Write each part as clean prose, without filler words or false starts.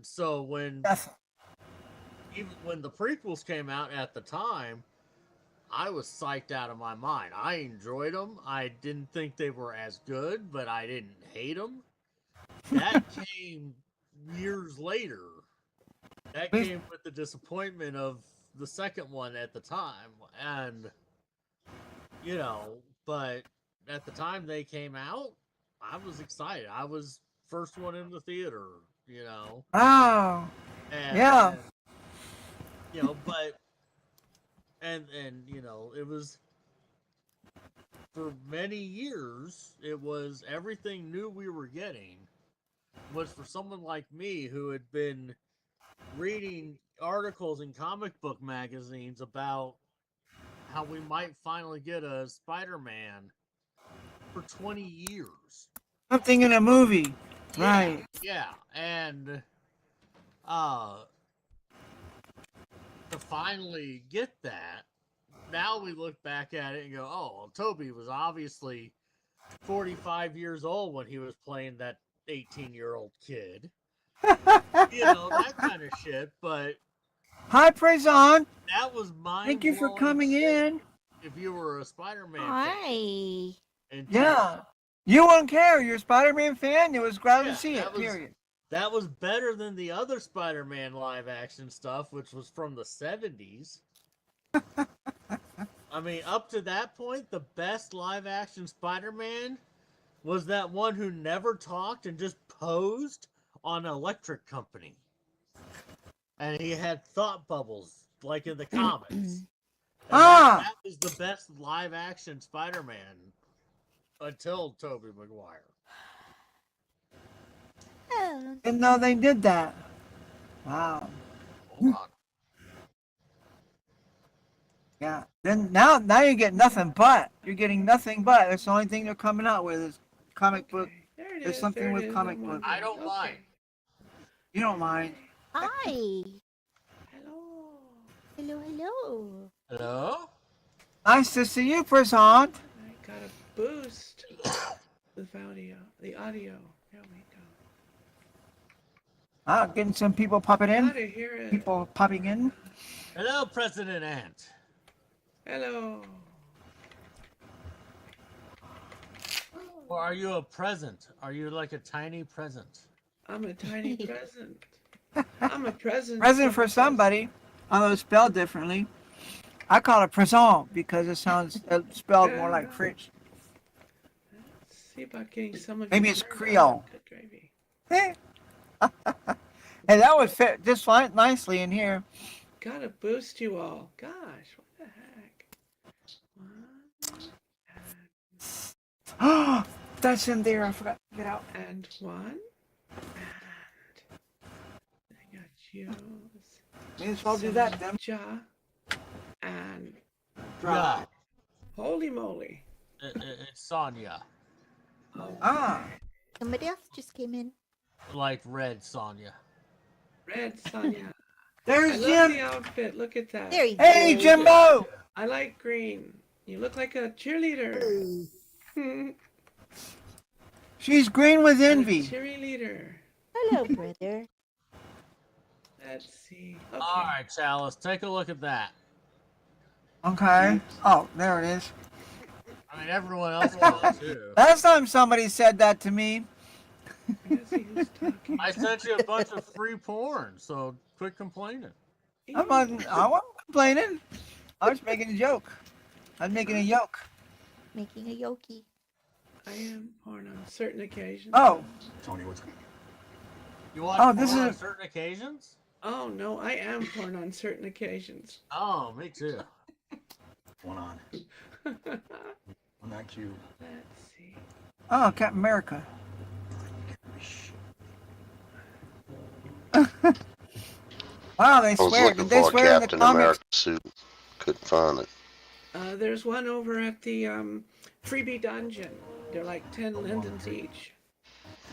And so Yes. even when the prequels came out at the time, I was psyched out of my mind. I enjoyed them. I didn't think they were as good, but I didn't hate them. That came years later. That We- came with the disappointment of the second one at the time. And, but at the time they came out, I was excited. I was first one in the theater, Oh, and, yeah. but, it was for many years, it was everything new we were getting was for someone like me who had been reading articles in comic book magazines about how we might finally get a Spider-Man for 20 years. Something in a movie. Yeah, Right. yeah, and uh to finally get that, now we look back at it and go, "Oh, well, Toby was obviously 45 years old when he was playing that 18-year-old kid." That kind of shit, but Hi, Prezon. that was Thank you for mind-blowing coming shit in. if you were a Spider-Man fan. Hi. And Yeah. You won't care. You're a Spider-Man fan. It was glad to see it, period. That was better than the other Spider-Man live-action stuff, which was from the 70s. I mean, up to that point, the best live-action Spider-Man was that one who never talked and just posed on Electric Company. And he had thought bubbles, like in the comics. That was the best live-action Spider-Man until Tobey Maguire. Oh. Didn't know they did that. Wow. Hold on. Yeah. Then now you get nothing but. You're getting nothing but. That's the only thing they're coming out with is comic book. There it There's is. something there with it is. comic I'm book. wondering. I don't mind. You don't mind. Hi. Hello. Hello, hello. Hello? Nice to see you, Prezon. I got a boost with audio. The audio. There we go. Getting some people popping in. Gotta hear it. People popping in. Hello, President Ant. Hello. Or are you a present? Are you like a tiny present? I'm a tiny present. I'm a present. Present for somebody. Although it's spelled differently. I call it Prezon because it sounds spelled more like French. Let's see about getting some of Maybe you it's turned Creole. on. Good gravy. Hey. And that would fit just fine, nicely in here. Gotta boost you all. Gosh, what the heck? One That's in there. I forgot to get out. and one. And I got you. May as well do that then. Ja. And Yeah. holy moly. It's Sonya. Ah. Somebody else just came in. Like red Sonya. Red Sonya. I There's love Jim. the outfit. Look at that. There you Hey, go. Jimbo. I like green. You look like a cheerleader. She's green with A envy. cheerleader. Hello, brother. Let's see. Okay. All right, Chalice, take a look at that. Okay. Oh, there it is. I mean, everyone else will too. Last time somebody said that to me. Let's see who's talking. I sent you a bunch of free porn, so quit complaining. I wasn't complaining. I was making a joke. I was making a yoke. Making a yoki. I am porn on certain occasions. Oh. Tony, what's going You watch Oh, porn this on is- certain occasions? Oh no, I am porn on certain occasions. Oh, me too. on? Let's On that cube. see. Oh, Captain America. Wow, they I was swear. looking Did they for a swear in the Captain comics? America suit. Couldn't find it. There's one over at the freebie dungeon. They're like 10 lindens each.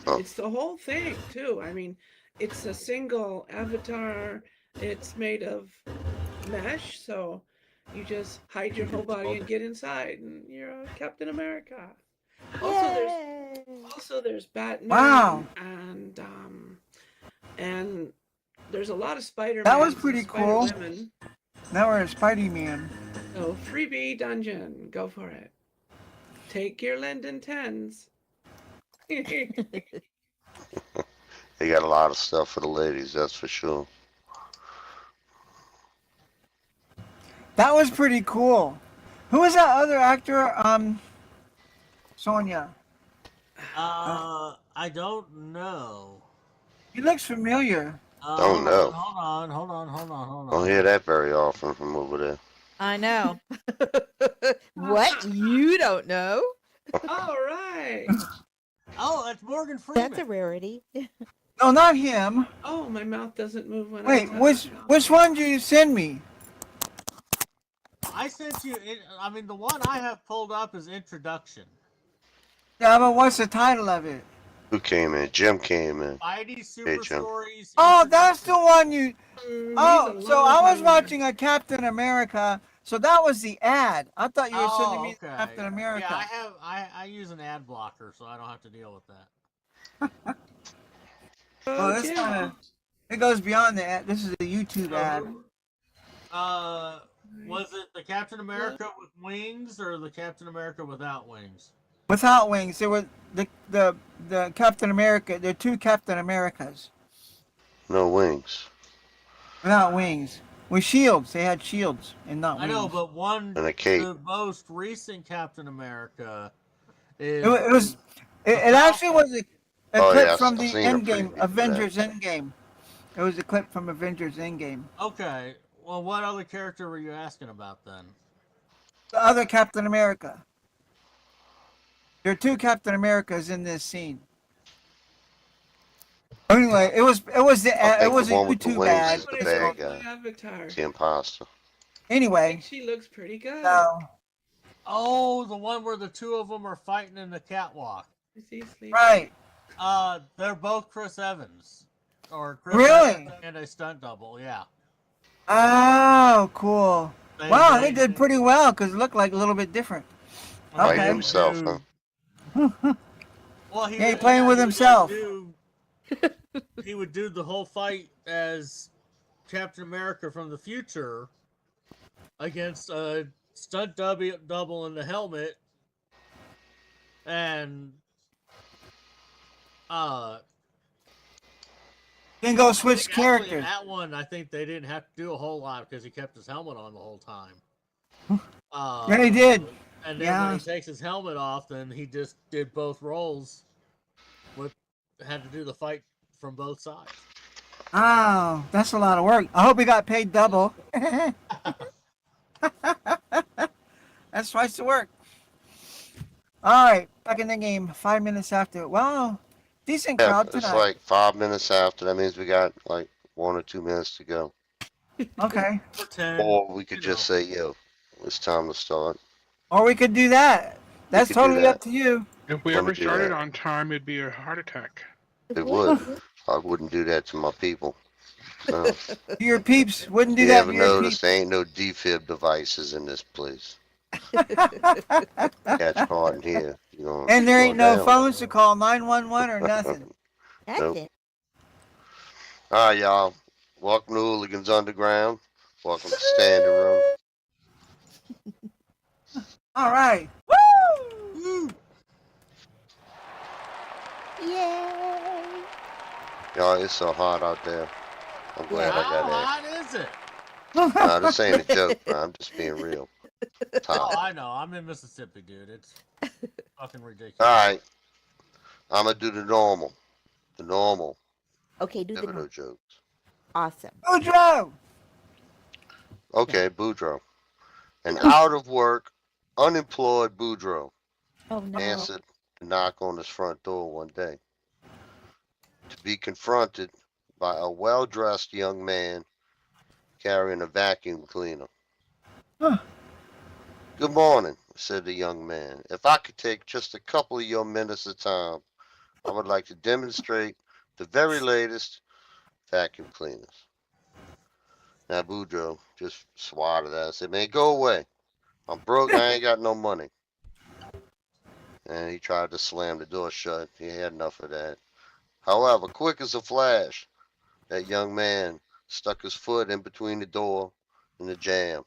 Oh. It's the whole thing too. I mean, it's a single avatar. It's made of mesh, so you just hide your whole body and get inside, and you're a Captain America. Also, there's Yay. also there's Batman Wow. and and there's a lot of Spider-Man. That was pretty cool. Spider-Women. Now we're a Spidey Man. So freebie dungeon, go for it. Take your Linden 10s. They got a lot of stuff for the ladies, that's for sure. That was pretty cool. Who was that other actor? Sonia. I don't know. He looks familiar. Don't know. Hold on. Don't hear that very often from over there. I know. What? You don't know? All right. Oh, that's Morgan Freeman. That's a rarity. No, not him. Oh, my mouth doesn't move when I Wait, talk. which one did you send me? I sent you. I mean, the one I have pulled up is Introduction. Yeah, but what's the title of it? Who came in? Jim came in. Spidey Super Hey, Jim. Stories. Oh, that's the one you. He's Oh, a so I was long watching a Captain America. So that was the ad. I thought you were sending me okay. Captain America. Yeah, I use an ad blocker, so I don't have to deal with that. Oh, this yeah. kind of. It goes beyond the ad. This is a YouTube ad. Was it the Captain America with wings or the Captain America without wings? Without wings, there were the Captain America. There are two Captain Americas No wings. without wings. With shields, they had shields and not I wings. know, but one, And a cape. the most recent Captain America is. It actually was a Oh, clip yeah, from I've the seen a Endgame, preview for that. Avengers Endgame. It was a clip from Avengers Endgame. Okay, well, what other character were you asking about then? The other Captain America. There are two Captain Americas in this scene. Anyway, it was I a think the one with the YouTube wings ad. is the What bad my guy. avatar. The imposter. I Anyway, think she looks pretty good. so Oh, the one where the two of them are fighting in the catwalk. Is he sleeping? right. They're both Chris Evans. Or Chris Really? Evans and a stunt double, yeah. Oh, cool. Wow, they did pretty well because it looked like a little bit different. Fighting Okay. himself, huh? Well, Yeah, he playing with would himself. He would do the whole fight as Captain America from the future against a stunt double in the helmet, and Then go I switch think actually characters. That one, I think they didn't have to do a whole lot because he kept his helmet on the whole time. Yeah, they did. And then Yeah. when he takes his helmet off, then he just did both roles. Had to do the fight from both sides. Oh, that's a lot of work. I hope he got paid double. That's twice the work. All right, back in the game. 5 minutes after. Wow, decent Yeah, crowd it's tonight. like 5 minutes after. That means we got like 1 or 2 minutes to go. Okay, For 10. Or we could you just know. say, yo, it's time to start. or we could do that. That's could do totally that. up to you. If we Let me ever do started that. on time, it'd be a heart attack. It would. I wouldn't do that to my people. No. Your peeps wouldn't do You that ever to your noticed there ain't no defib devices in this place? Catch caught in here. You know, And there go ain't no down. phones to call 911 or nothing. That's Nope. it. All right, y'all. Welcome to Hooligans Underground. Welcome to Standing Room. All right. Woo! Yay! Y'all, it's so hot out there. I'm glad I How got that. hot is it? Nah, this ain't a joke, man. I'm just being real. It's Oh, hot. I know. I'm in Mississippi, dude. It's fucking ridiculous. All right. I'm going to do the normal. The normal. Okay, do Never the no jokes. awesome. Boudreaux! Okay, Boudreaux. An out of work, unemployed Boudreaux Oh no. answered the knock on his front door one day to be confronted by a well-dressed young man carrying a vacuum cleaner. Huh. Good morning, said the young man. If I could take just a couple of your minutes of time, I would like to demonstrate the very latest vacuum cleaners. Now Boudreaux just swatted at us. Said, man, go away. I'm broke. I ain't got no money. And he tried to slam the door shut. He had enough of that. However, quick as a flash, That young man stuck his foot in between the door and the jamb,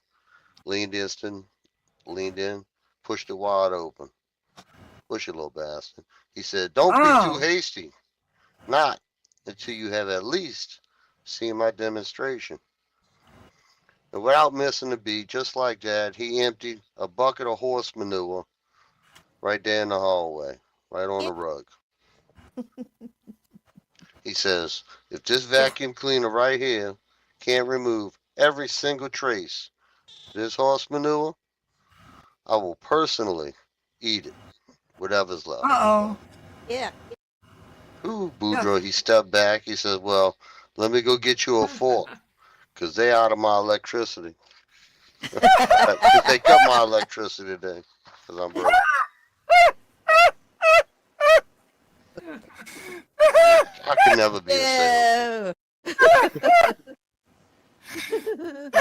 leaned in, pushed it wide open. Push it, little bastard. He said, don't be Oh. too hasty. Not until you have at least seen my demonstration. And without missing a beat, just like that, he emptied a bucket of horse manure right there in the hallway, right on the rug. He says, if this vacuum cleaner right here can't remove every single trace of this horse manure, I will personally eat it, whatever's left. Uh-oh. Yeah. Ooh, Boudreaux, he stepped back. He says, well, let me go get you a fork, because they out of my electricity. 'Cause they cut my electricity today, because I'm broke. I could never be a salesman. No.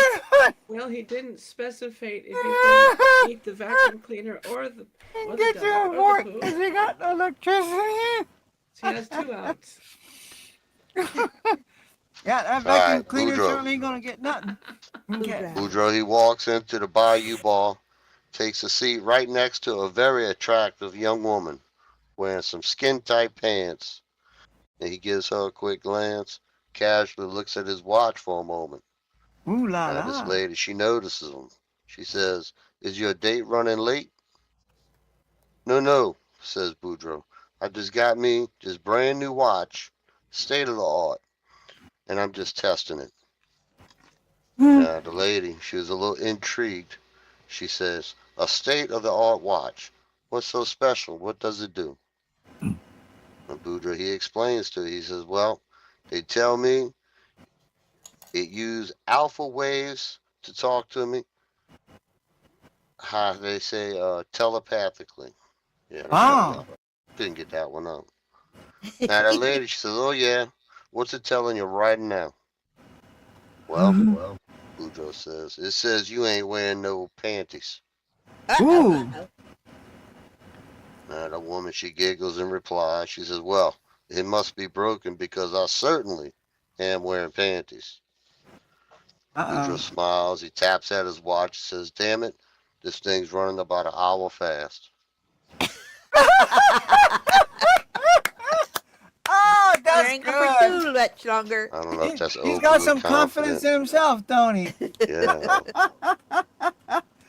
Well, he didn't specify if he can eat the vacuum cleaner or the And or the get dog you or a the fork poo. because we got no electricity. So he has 2 outs. Yeah, that vacuum Alright, cleaner Boudreaux. certainly ain't gonna get nothing. Okay. Boudreaux, he walks into the Bayou Bar, takes a seat right next to a very attractive young woman wearing some skin-tight pants. And he gives her a quick glance, casually looks at his watch for a moment. Ooh la Now, this la. lady, she notices him. She says, is your date running late? No, says Boudreaux. I just got me this brand new watch, state of the art, and I'm just testing it. Now, the lady, she was a little intrigued. She says, a state of the art watch. What's so special? What does it do? And Boudreaux, he explains to her. He says, well, they tell me it used alpha waves to talk to me. How they say, telepathically. Yeah, that's Wow. right. Didn't get that one up. Now that lady, she says, oh yeah, what's it telling you right now? Well, Boudreaux says, it says you ain't wearing no panties. Ooh. Now the woman, she giggles in reply. She says, well, it must be broken because I certainly am wearing panties. Boudreaux Uh-oh. smiles, he taps at his watch, says, damn it, this thing's running about an hour fast. Oh, There that's ain't gonna be good. too much longer. I don't know if that's He's got overly some confidence in himself, don't he? Yeah,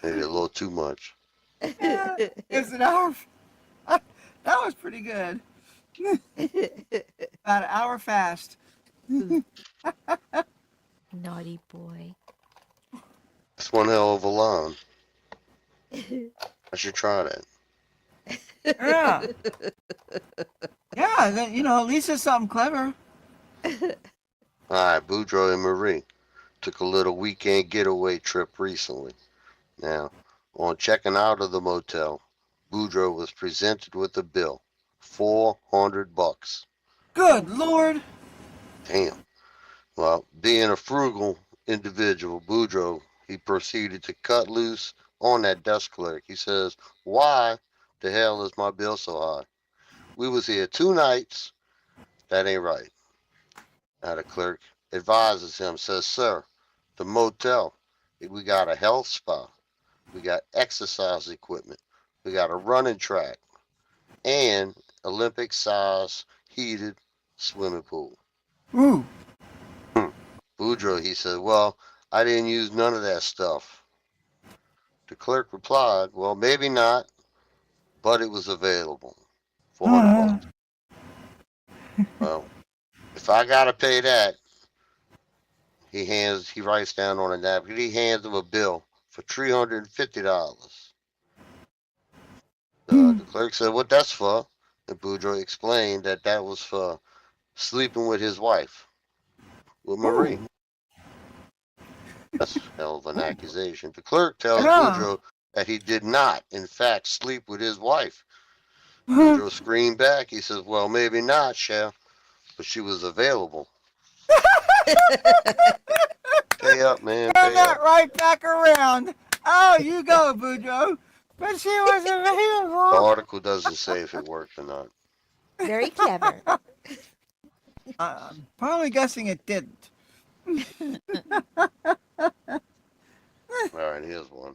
maybe a little too much. Is it hour? That was pretty good. About an hour fast. Naughty boy. That's one hell of a line. I should try that. Yeah. Yeah, then, at least it's something clever. Alright, Boudreaux and Marie took a little weekend getaway trip recently. Now, on checking out of the motel, Boudreaux was presented with a bill. $400. Good Lord. Damn. Well, being a frugal individual, Boudreaux, he proceeded to cut loose on that desk clerk. He says, why the hell is my bill so high? We was here 2 nights. That ain't right. Now the clerk advises him, says, sir, the motel, we got a health spa. We got exercise equipment. We got a running track and Olympic size heated swimming pool. Ooh. Boudreaux, he said, well, I didn't use none of that stuff. The clerk replied, well, maybe not, but it was available. $400. Well, if I gotta pay that, he writes down on a napkin, he hands him a bill for $350. The clerk said, what that's for? And Boudreaux explained that was for sleeping with his wife, with Marie. That's a hell of an accusation. The clerk tells Yeah. Boudreaux that he did not, in fact, sleep with his wife. Boudreaux screamed back. He says, well, maybe not, chef, but she was available. Pay up, man. Turn Pay that up. right back around. Oh, you go, Boudreaux. But she was The available. article doesn't say if it worked or not. Very clever. I'm probably guessing it didn't. All right, here's one.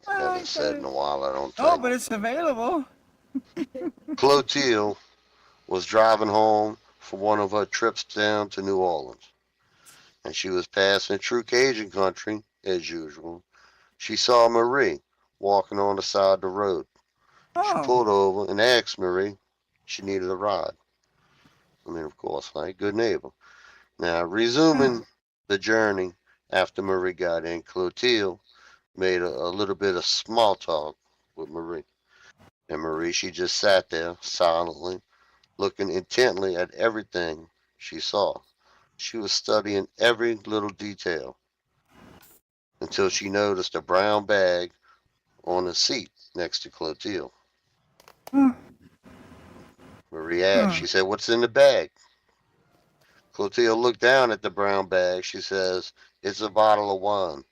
I Well, haven't said in a while, I don't oh, think. but it's available. Clotilde was driving home from one of her trips down to New Orleans, and she was passing through Cajun country, as usual. She saw Marie walking on the side of the road. She Oh, pulled over and asked Marie she needed a ride. I mean, of course, like good neighbor. Now, resuming the journey after Marie got in, Clotilde made a little bit of small talk with Marie. And Marie, she just sat there silently, looking intently at everything she saw. She was studying every little detail until she noticed a brown bag on the seat next to Clotilde. Hmm. Marie asked, she said, "What's in the bag?" Clotilde looked down at the brown bag. She says, "It's a bottle of wine.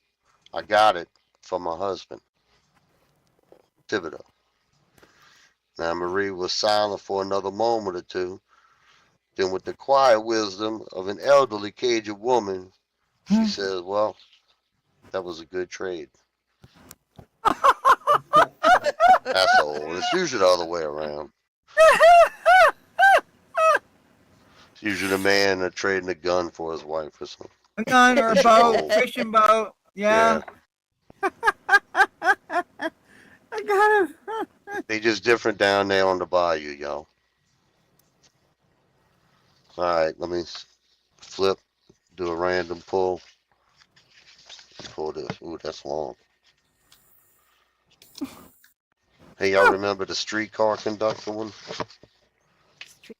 I got it for my husband, Thibodeau." Now, Marie was silent for another moment or two. Then, with the quiet wisdom of an elderly Cajun woman, she says, "Well, that was a good trade." That's old. It's usually the other way around. It's usually the man trading a gun for his wife or something. a gun or a Fishing boat, boat. fishing boat. Yeah. I got it. They just different down there on the bayou, y'all. All right, let me flip, do a random pull. Pull this. Ooh, that's long. Hey, y'all remember the streetcar conductor one?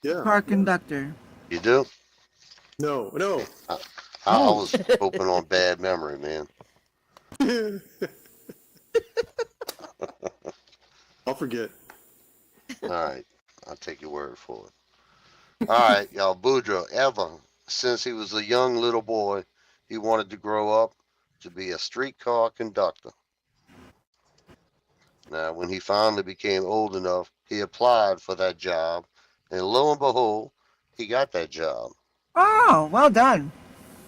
Yeah. Car conductor. You do? No. I was hoping on bad memory, man. I'll forget. All right, I'll take your word for it. All right, y'all. Boudreaux, ever since he was a young little boy, he wanted to grow up to be a streetcar conductor. Now, when he finally became old enough, he applied for that job, and lo and behold, he got that job. Oh, well done.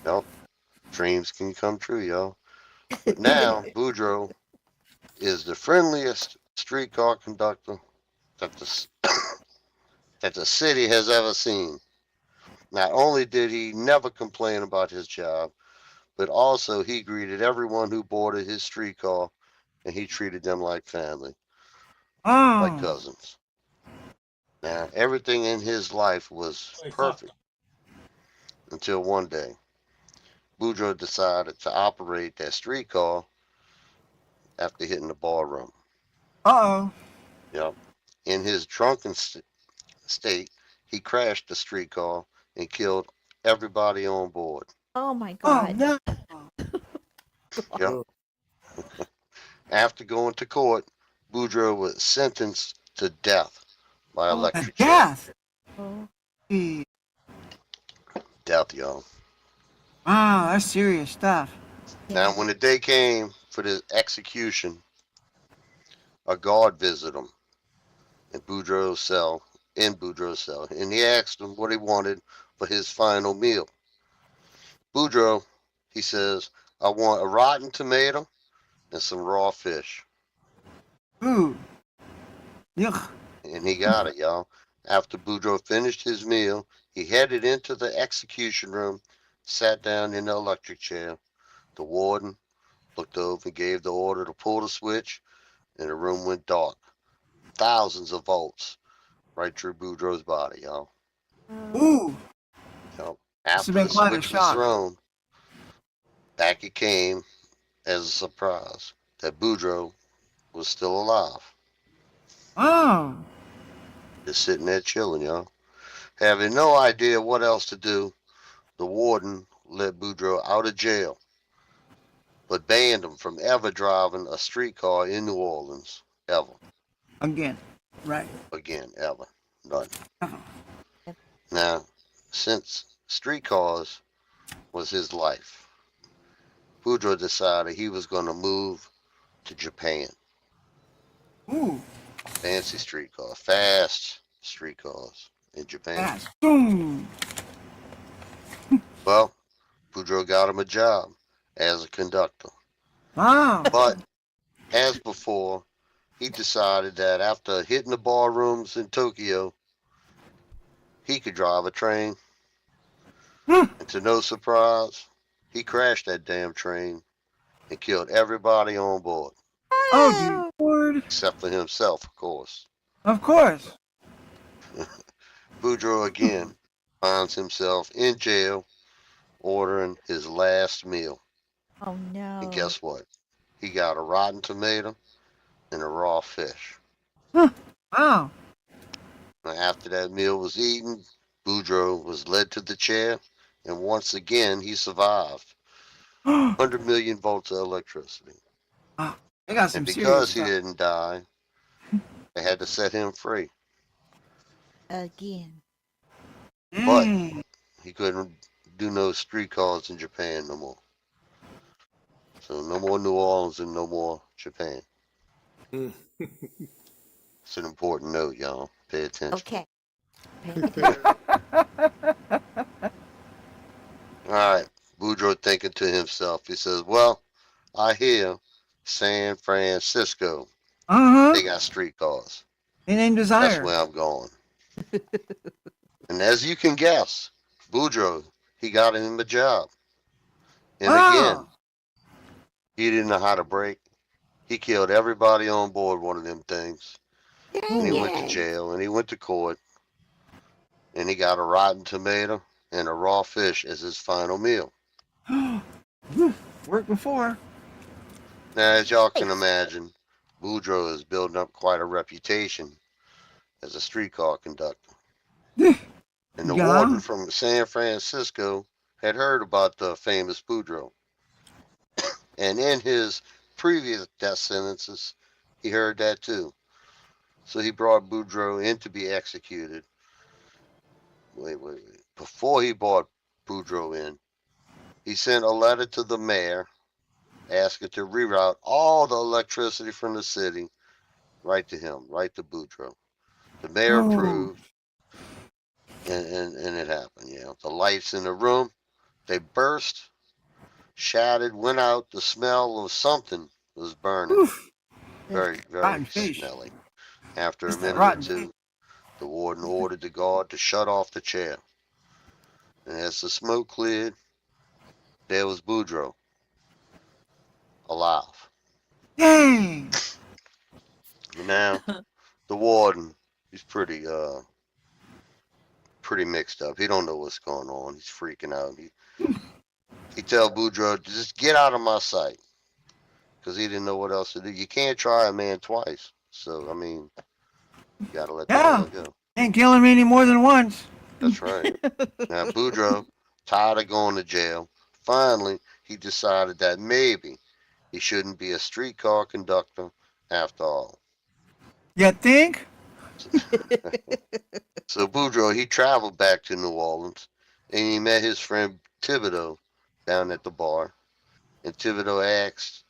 Yep, dreams can come true, y'all. But now, Boudreaux is the friendliest streetcar conductor that the city has ever seen. Not only did he never complain about his job, but also he greeted everyone who boarded his streetcar, and he treated them like family, like Oh, cousins. Now, everything in his life was perfect until one day, Boudreaux decided to operate that streetcar after hitting the ballroom. uh-oh. Yep. In his drunken state, he crashed the streetcar and killed everybody on board. Oh my Oh, god. no. Yep. After going to court, Boudreaux was sentenced to death by A electric chair. death. Oh. Gee. Death, y'all. Wow, that's serious stuff. Now, when the day came for the execution, a guard visited him in Boudreaux's cell, and he asked him what he wanted for his final meal. Boudreaux, he says, "I want a rotten tomato and some raw fish." Ooh. Yuck. And he got it, y'all. After Boudreaux finished his meal, he headed into the execution room, sat down in the electric chair. The warden looked over and gave the order to pull the switch, and the room went dark. Thousands of volts right through Boudreaux's body, y'all. Ooh. Yep. Must After have been the quite a switch was shock. thrown, back it came as a surprise that Boudreaux was still alive. Oh. Just sitting there chilling, y'all. Having no idea what else to do, the warden let Boudreaux out of jail, but banned him from ever driving a streetcar in New Orleans, ever. Again. Right. Again, ever. None. Uh-huh. Now, since streetcars was his life, Boudreaux decided he was going to move to Japan. Ooh. Fancy streetcars, fast streetcars in Japan. Fast. Boom. Well, Boudreaux got him a job as a conductor. Wow. But as before, he decided that after hitting the bar rooms in Tokyo, he could drive a train. Hmm. And to no surprise, he crashed that damn train and killed everybody on board, Oh, dear Lord. except for himself, of course. Of course. Boudreaux again finds himself in jail ordering his last meal. Oh no. And guess what? He got a rotten tomato and a raw fish. Wow. Now, after that meal was eaten, Boudreaux was led to the chair, and once again he survived. 100 million volts of electricity. They got some And serious because he stuff. didn't die, they had to set him free. Again. But Mm. he couldn't do no streetcars in Japan no more. So no more New Orleans and no more Japan. It's an important note, y'all. Pay attention. Okay. All right. Boudreaux thinking to himself, he says, well, I hear San Francisco, Uh-huh. they got streetcars. They named That's Desire. where I'm going. And as you can guess, Boudreaux, he got him a job. And again, Wow. he didn't know how to brake. He killed everybody on board one of them things. And he went to Yay. jail and he went to court. And he got a rotten tomato and a raw fish as his final meal. Worked before. Now, as y'all can imagine, Boudreaux is building up quite a reputation as a streetcar conductor. And the Yeah. warden from San Francisco had heard about the famous Boudreaux. And in his previous death sentences, he heard that too. So he brought Boudreaux in to be executed. Wait. Before he brought Boudreaux in, he sent a letter to the mayor asking to reroute all the electricity from the city right to him, right to Boudreaux. The mayor Oh. approved, and it happened. Yeah, the lights in the room, they burst, shattered, went out. The smell of something was burning, Oof. very, Rotten very fish. smelly. After a It's that minute or rotten two, the warden ordered the guard to shut off the chair. And as the smoke cleared, there was Boudreaux, alive. Dang. Now, the warden, he's pretty mixed up. He don't know what's going on. He's freaking out. He tell Boudreaux to just get out of my sight, because he didn't know what else to do. You can't try a man twice. So, I mean, you gotta let Yeah. that one go. Ain't killing me any more than once. That's right. Now, Boudreaux, tired of going to jail, finally, he decided that maybe he shouldn't be a streetcar conductor after all. You think? So Boudreaux, he traveled back to New Orleans and he met his friend Thibodeau down at the bar. And Thibodeau asked,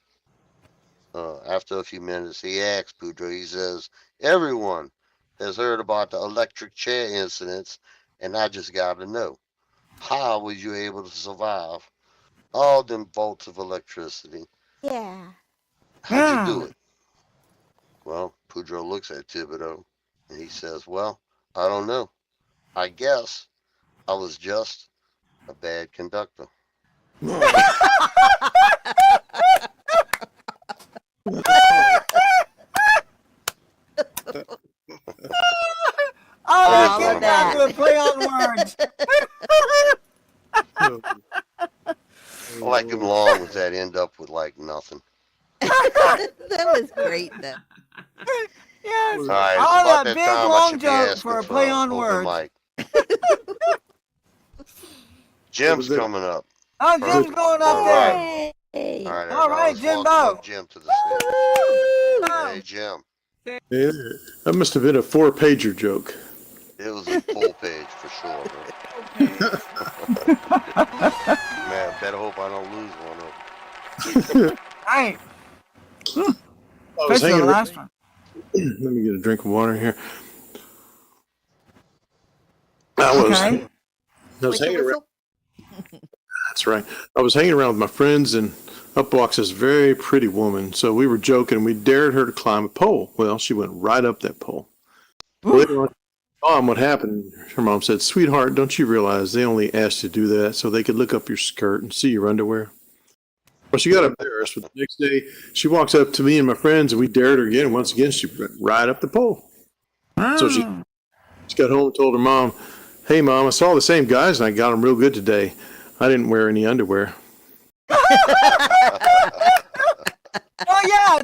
after a few minutes, he asked Boudreaux, he says, everyone has heard about the electric chair incidents, and I just got to know, how was you able to survive all them volts of electricity? Yeah. How'd you do it? Well, Boudreaux looks at Thibodeau and he says, well, I don't know. I guess I was just a bad conductor. Oh, I get love back that. to the play on words. I like him long with that end up with like nothing. That was great though. Yes. All right, Oh, it's about that that big time I long should be joke asking for a play on open words. mic. Jim's was it? coming up. Oh, Jim's going up All there. right. Yay. All right, All right, let's welcome up Jimbo. Jim to the stage. Oh. Hey, Jim. Yeah, that must have been a 4-pager joke. It was a full page for sure. Man, better hope I don't lose one of them. Right. I was Especially the hanging. last one. Let me get a drink of water here. I was Okay. hanging around. That's right. I was hanging around with my friends, and up walks this very pretty woman. So we were joking. We dared her to climb a pole. Well, she went right up that pole. Later on, Mom, what happened? Her mom said, "Sweetheart, don't you realize they only asked you to do that so they could look up your skirt and see your underwear?" Well, she got embarrassed, but the next day she walks up to me and my friends, and we dared her again. Once again, she went right up the pole. So she got home and told her mom, "Hey, Mom, I saw the same guys and I got them real good today. I didn't wear any underwear." Oh yeah,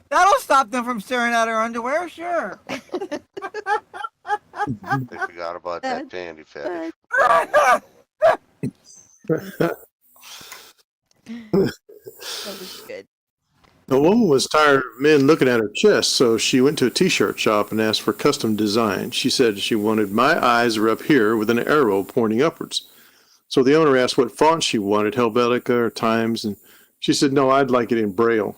that'll stop them from staring at her underwear. Sure. They forgot about that panty fetish. That was good. The woman was tired of men looking at her chest, so she went to a t-shirt shop and asked for custom design. She said she wanted "My eyes are up here" with an arrow pointing upwards. So the owner asked what font she wanted, Helvetica or Times, and she said, "No, I'd like it in Braille."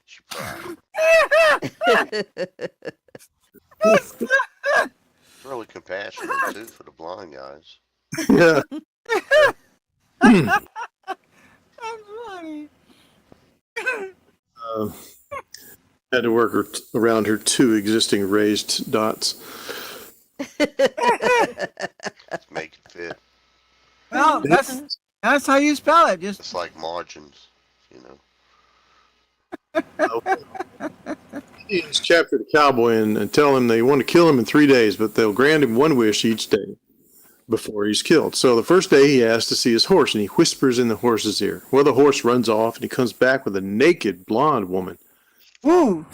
She proud. Really compassionate too for the blind guys. Yeah. That's funny. Had to work around her two existing raised dots. Make it fit. Well, that's how you spell it. Just It's like margins, you know. Indians captured a cowboy and tell him they want to kill him in 3 days, but they'll grant him one wish each day before he's killed. So the first day he asks to see his horse, and he whispers in the horse's ear. Well, the horse runs off, and he comes back with a naked blonde woman. woo.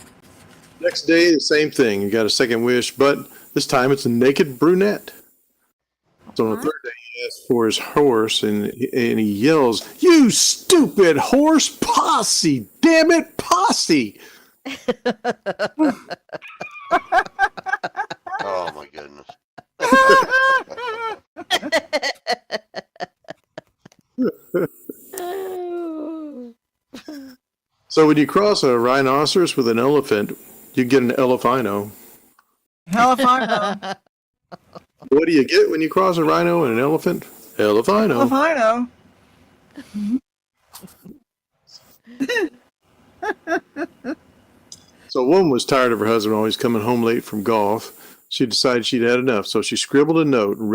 Next day, the same thing. He got a second wish, but this time it's a naked brunette. So on the third day, he asks for his horse, and he yells, "You stupid horse posse! Damn it, posse!" Oh my goodness. Oh. So when you cross a rhinoceros with an elephant, you get an elephino. Helifino. What do you get when you cross a rhino and an elephant? Elephino. Helifino. So a woman was tired of her husband always coming home late from golf. She decided she'd had enough, so she scribbled a note and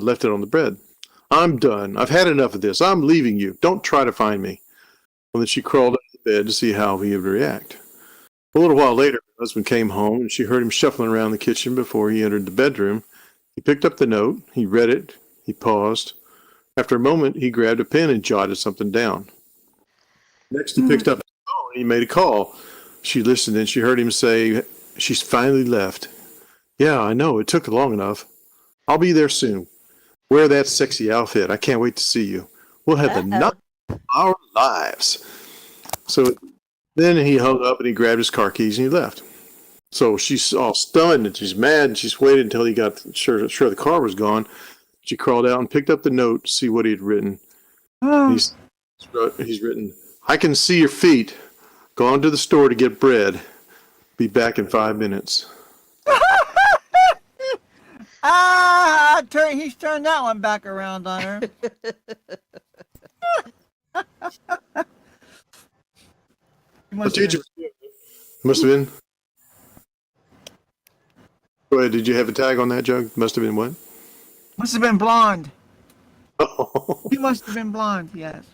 left it on the bed. "I'm done. I've had enough of this. I'm leaving you. Don't try to find me." Well, then she crawled out of bed to see how he would react. A little while later, her husband came home, and she heard him shuffling around the kitchen before he entered the bedroom. He picked up the note. He read it. He paused. After a moment, he grabbed a pen and jotted something down. Next, he picked up the phone and he made a call. She listened, and she heard him say, "She's finally left. Yeah, I know. It took long enough. I'll be there soon. Wear that sexy outfit. I can't wait to see you. We'll have the night of our lives." So then he hung up and he grabbed his car keys and he left. So she's all stunned and she's mad and she's waited until he got sure the car was gone. She crawled out and picked up the note to see what he had written. Oh. He's written, "I can see your feet. Gone to the store to get bread. Be back in 5 minutes." He's turned that one back around on her. The teacher must have been. Go ahead. Did you have a tag on that, Jug? Must have been what? Must have been blonde. Oh, He must have been blonde. Yes.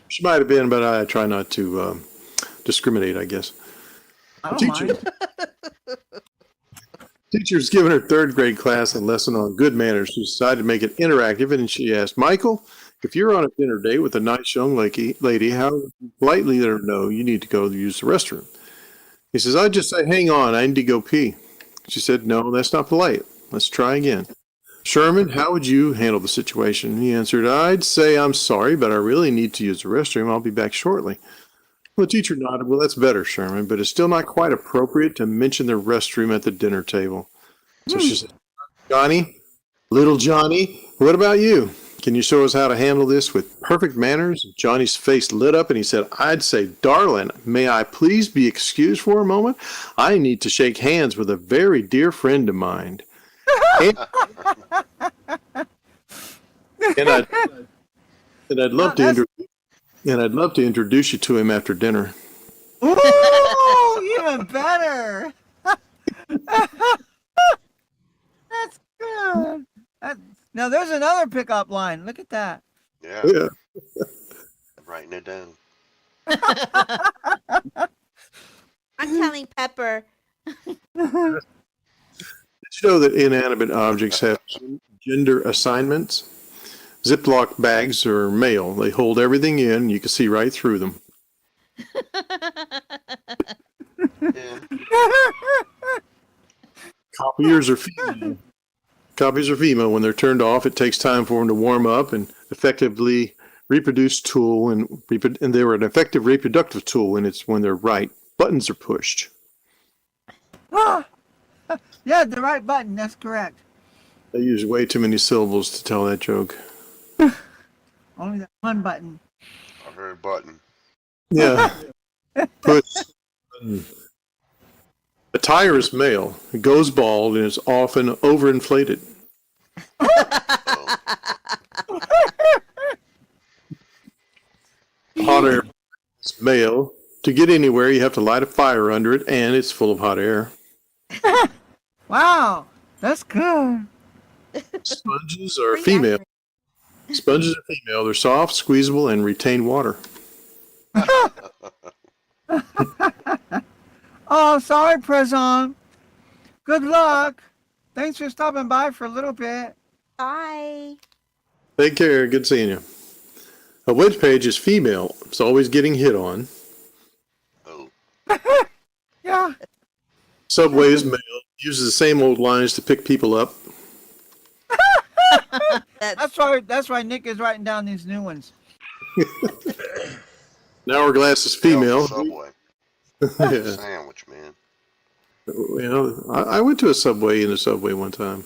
she might have been, but I try not to discriminate, I guess. I don't Teacher. mind. Teacher's given her third grade class a lesson on good manners. She decided to make it interactive, and she asked, "Michael, if you're on a dinner date with a nice young lady, how politely let her know you need to go use the restroom?" He says, "I'd just say, 'Hang on, I need to go pee.'" She said, "No, that's not polite. Let's try again. Sherman, how would you handle the situation?" He answered, "I'd say, 'I'm sorry, but I really need to use the restroom. I'll be back shortly.'" Well, the teacher nodded. "Well, that's better, Sherman, but it's still not quite appropriate to mention the restroom at the dinner table." So she said, "Johnny, little Johnny, what about you?" Can you show us how to handle this with perfect manners? Johnny's face lit up and he said, I'd say, darling, may I please be excused for a moment? I need to shake hands with a very dear friend of mine. And, and I'd love to introduce you to him after dinner. Ooh, even better. That's good. Now there's another pickup line. Look at that. Yeah, Yeah. I'm writing it down. I'm telling Pepper. Did you know that inanimate objects have gender assignments? Ziploc bags are male. They hold everything in. You can see right through them. Yeah. Copiers are female. Copies are female. When they're turned off, it takes time for them to warm up and effectively reproduce tool, and they're an effective reproductive tool when they're right. Buttons are pushed. Ah, yeah, the right button. That's correct. I use way too many syllables to tell that joke. Only that one button. I heard button. Yeah. Push. Button. A tire is male. It goes bald and is often overinflated. Oh, Hot air is male. To get anywhere, you have to light a fire under it, and it's full of hot air. Wow, that's good. Sponges are female. Sponges are female. They're soft, squeezable, and retain water. Oh, sorry, Prezon. Good luck. Thanks for stopping by for a little bit. Bye. Take care. Good seeing you. A wedge page is female. It's always getting hit on. oh. Yeah. Subway is male. Uses the same old lines to pick people up. That's why Nick is writing down these new ones. An hourglass is female. Subway. Yeah. Sandwich, man. You know, I went to a Subway in a Subway one time.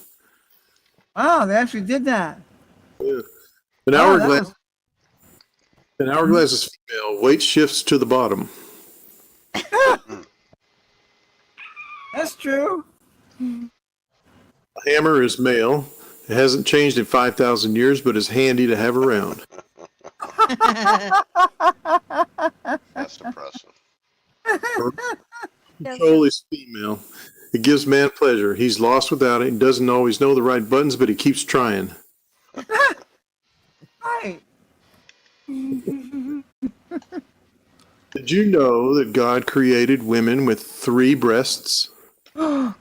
Wow, they actually did that. Yeah. Oh, An that hourglass. was- An hourglass is female. Weight shifts to the bottom. That's true. A hammer is male. It hasn't changed in 5,000 years, but is handy to have around. That's depressing. Control is female. It gives man pleasure. He's lost without it. He doesn't always know the right buttons, but he keeps trying. Right. Did you know that God created women with 3 breasts? What?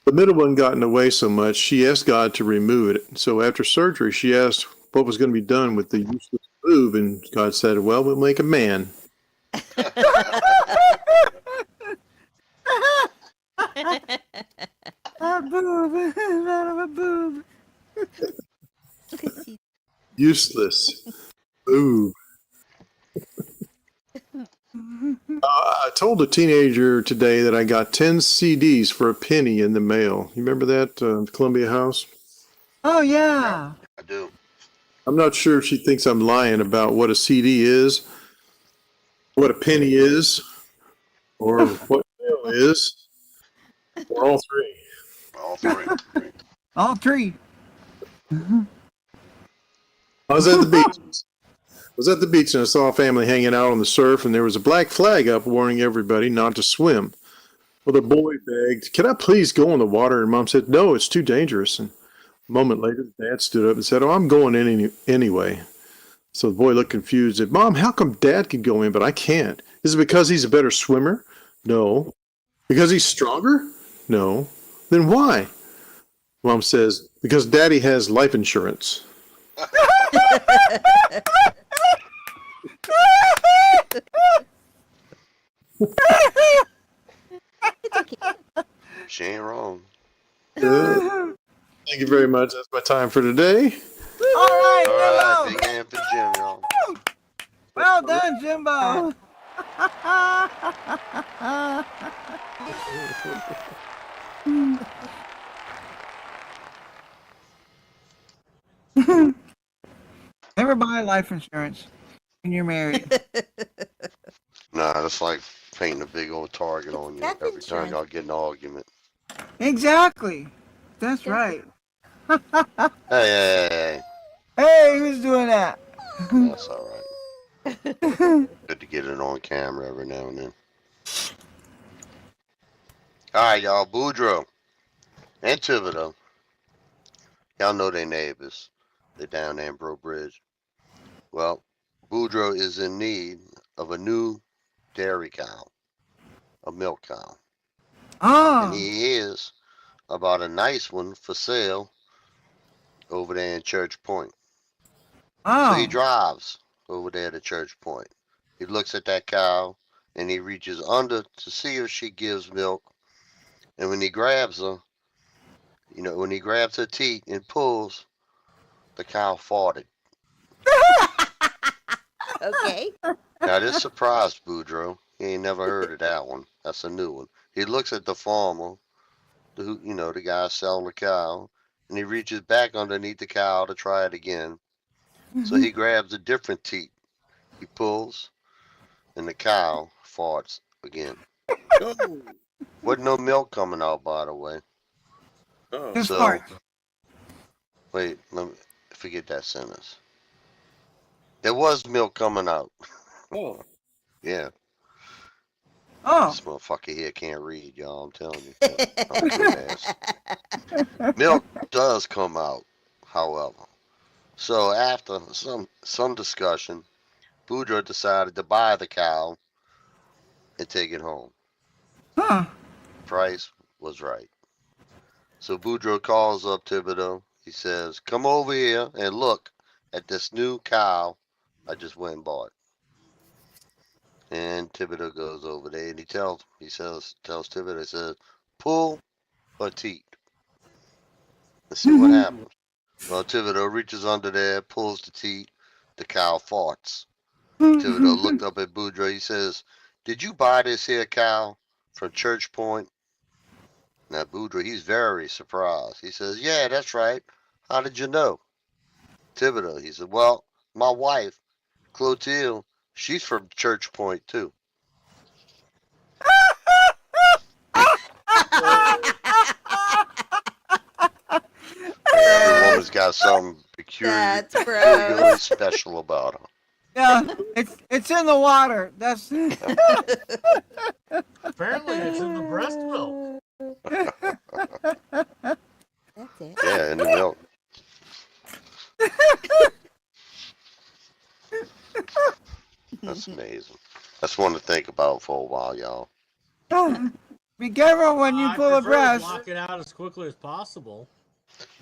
The middle one got in the way so much, she asked God to remove it. So after surgery, she asked what was going to be done with the useless boob, and God said, well, we'll make a man. A boob. Out of a boob. Useless boob. I told a teenager today that I got 10 CDs for a penny in the mail. You remember that, Columbia House? Oh, yeah. I do. I'm not sure if she thinks I'm lying about what a CD is, what a penny is, or what mail is, or all 3. All 3. All 3. I was at the beach. And I saw a family hanging out on the surf, and there was a black flag up warning everybody not to swim. Well, the boy begged, "Can I please go in the water?" And Mom said, "No, it's too dangerous." And a moment later, the dad stood up and said, "Oh, I'm going in anyway." So the boy looked confused and said, "Mom, how come Dad can go in, but I can't? Is it because he's a better swimmer?" "No." "Because he's stronger?" "No." "Then why?" Mom says, "Because Daddy has life insurance." She ain't wrong. Thank you very much. That's my time for today. All right, All right, Jimbo. big hand for Jim, y'all. Well done, Jimbo. buy life insurance when you're married. Nah, that's like painting a big old target on you Death every time insurance. y'all get in an argument. Exactly. That's Death- right. Hey, Hey, who's doing that? that's all right. Good to get it on camera every now and then. All right, y'all. Boudreaux and Thibodeau. Y'all know they neighbors. They're down there in Bro Bridge. Well, Boudreaux is in need of a new dairy cow, a milk cow. And Oh, he hears about a nice one for sale over there in Church Point. So he oh. drives over there to Church Point. He looks at that cow and he reaches under to see if she gives milk. And when he grabs her, when he grabs her teat and pulls, the cow farted. Okay. Now this surprised Boudreaux. He ain't never heard of that one. That's a new one. He looks at the farmer, the guy selling the cow, and he reaches back underneath the cow to try it again. So he grabs a different teat. He pulls, and the cow farts again. Oh, Wasn't no milk coming out, by the way. oh, Just So- fart. Wait, let me forget that sentence. There was milk coming out. oh. Yeah, Oh, this motherfucker here can't read, y'all. I'm telling you. I'm good ass. Milk does come out, however. So after some discussion, Boudreaux decided to buy the cow and take it home. huh. Price was right. So Boudreaux calls up Thibodeau. He says, "Come over here and look at this new cow I just went and bought." And Thibodeau goes over there and tells Thibodeau, he says, "Pull her teat." Let's see what happens. Well, Thibodeau reaches under there, pulls the teat, the cow farts. Thibodeau looked up at Boudreaux. He says, "Did you buy this here cow from Church Point?" Now Boudreaux, he's very surprised. He says, "Yeah, that's right. How did you know?" Thibodeau, he said, "Well, my wife, Clotilde, she's from Church Point too." The woman's got something That's peculiarly gross. special about her. Yeah, it's in the water. That's Apparently, it's in the breast milk. That's it. Yeah, in the milk. That's amazing. That's one to think about for a while, y'all. be careful when you I pull a prefer to breast. block it out as quickly as possible.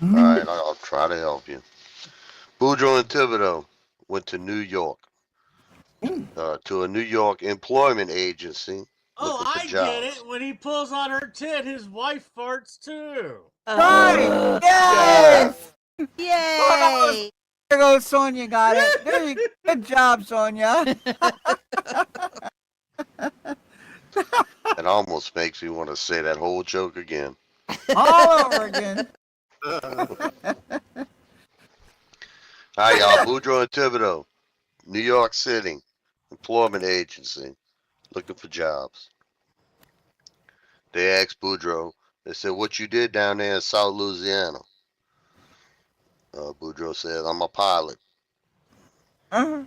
All right, I'll try to help you. Boudreaux and Thibodeau went to New York, to a New York employment agency. Oh, Looking for I get jobs. it. When he pulls on her tit, his wife farts too. Right! Yeah. Yes! Yay! There goes Sonia. Got it. There you, good job, Sonia. It almost makes me want to say that whole joke again. All over again. All right, y'all. Boudreaux and Thibodeau, New York City employment agency, looking for jobs. They asked Boudreaux, they said, "What you did down there in South Louisiana?" Boudreaux said, "I'm a pilot." Uh-huh.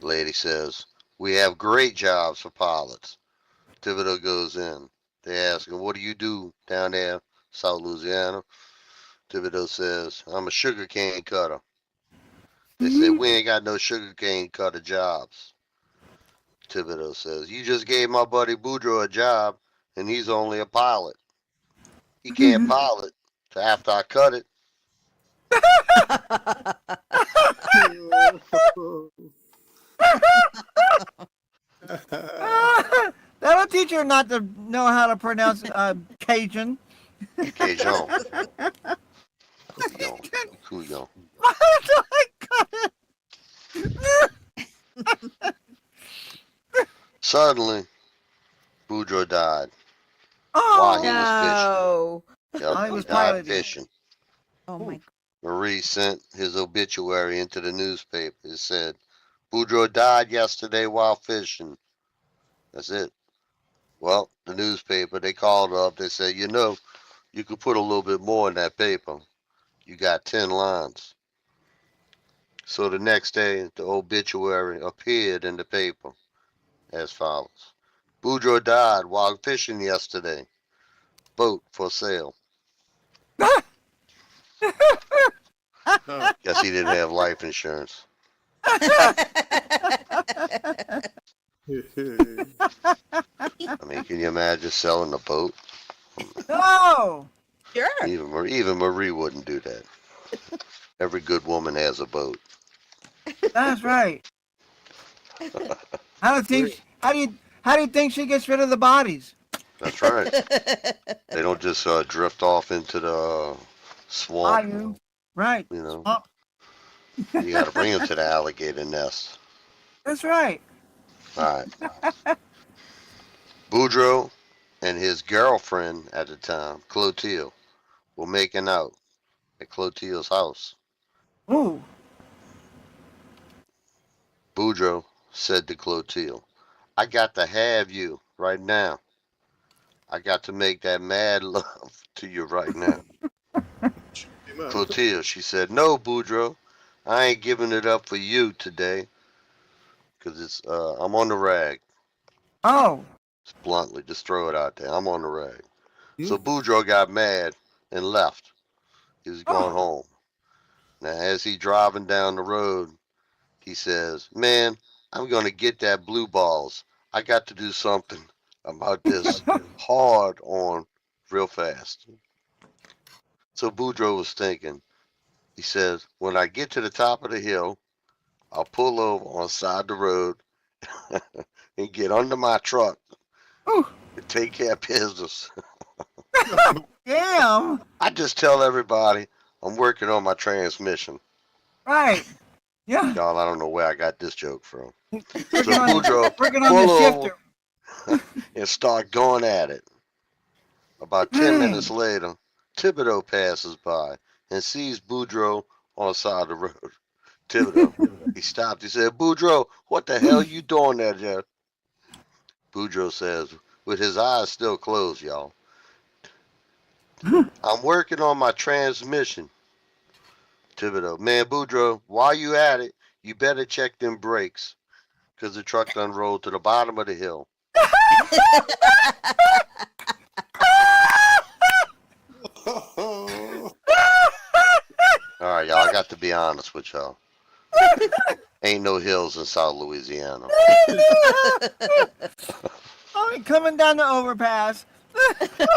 Lady says, "We have great jobs for pilots." Thibodeau goes in. They ask him, "What do you do down there, South Louisiana?" Thibodeau says, "I'm a sugarcane cutter." They said, "We ain't got no sugarcane cutter jobs." Thibodeau says, "You just gave my buddy Boudreaux a job, and he's only a pilot. He can't pilot till after I cut it." That'll teach her not to know how to pronounce Cajun. Cajun. Couillon. Suddenly, Boudreaux died. Oh, Why he was No. fishing. Yep, Oh, he he was died piloting. fishing. Oh my Marie sent his obituary into the newspaper. It said, Boudreaux died yesterday while fishing. That's it. Well, the newspaper, they called up. They said, you know, you could put a little bit more in that paper. You got 10 lines. So the next day, the obituary appeared in the paper as follows. Boudreaux died while fishing yesterday. Boat for sale. Guess he didn't have life insurance. I mean, can you imagine selling a boat? No. Sure. Even Marie wouldn't do that. Every good woman has a boat. That's right. How do you think she gets rid of the bodies? That's right. They don't just drift off into the swamp. Bayou. Right. You know, Swamp. you got to bring them to the alligator nest. That's right. All right. Boudreaux and his girlfriend at the time, Clotilde, were making out at Clotilde's house. Ooh. Boudreaux said to Clotilde, I got to have you right now. I got to make that mad love to you right now. Clotilde, she said, no, Boudreaux, I ain't giving it up for you today. Because it's, I'm on the rag. Oh. Just bluntly, just throw it out there. I'm on the rag. So Boudreaux got mad and left. He was going home. Now, as he driving down the road, he says, man, I'm going to get that blue balls. I got to do something about this hard on real fast. So Boudreaux was thinking, he says, when I get to the top of the hill, I'll pull over on the side of the road and get under my truck Ooh. and take care of business. Damn. I just tell everybody I'm working on my transmission. Right. Yeah. Y'all, I don't know where I got this joke from. So Working on, Boudreaux working on pull the over shifter. and start going at it. About 10 minutes later, Thibodeau passes by and sees Boudreaux on the side of the road. Thibodeau, he stopped. He said, Boudreaux, what the hell you doing there, Jeff? Boudreaux says, with his eyes still closed, y'all, I'm working on my transmission. Thibodeau, man, Boudreaux, while you at it, you better check them brakes, because the truck done rolled to the bottom of the hill. All right, y'all, I got to be honest with y'all. Ain't no hills in South Louisiana. Oh, coming down the overpass.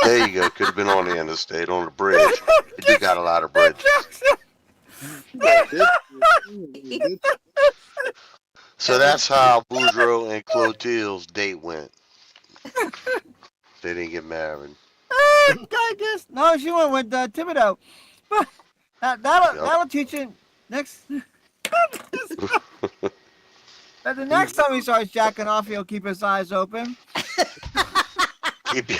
There you go. Could have been on the interstate, on the bridge. You do got a lot of bridges. So that's how Boudreaux and Clotilde's date went. They didn't get married. I guess. No, she went with Thibodeau. That'll teach you next. But the next time he starts jacking off, he'll keep his eyes open. Keep you.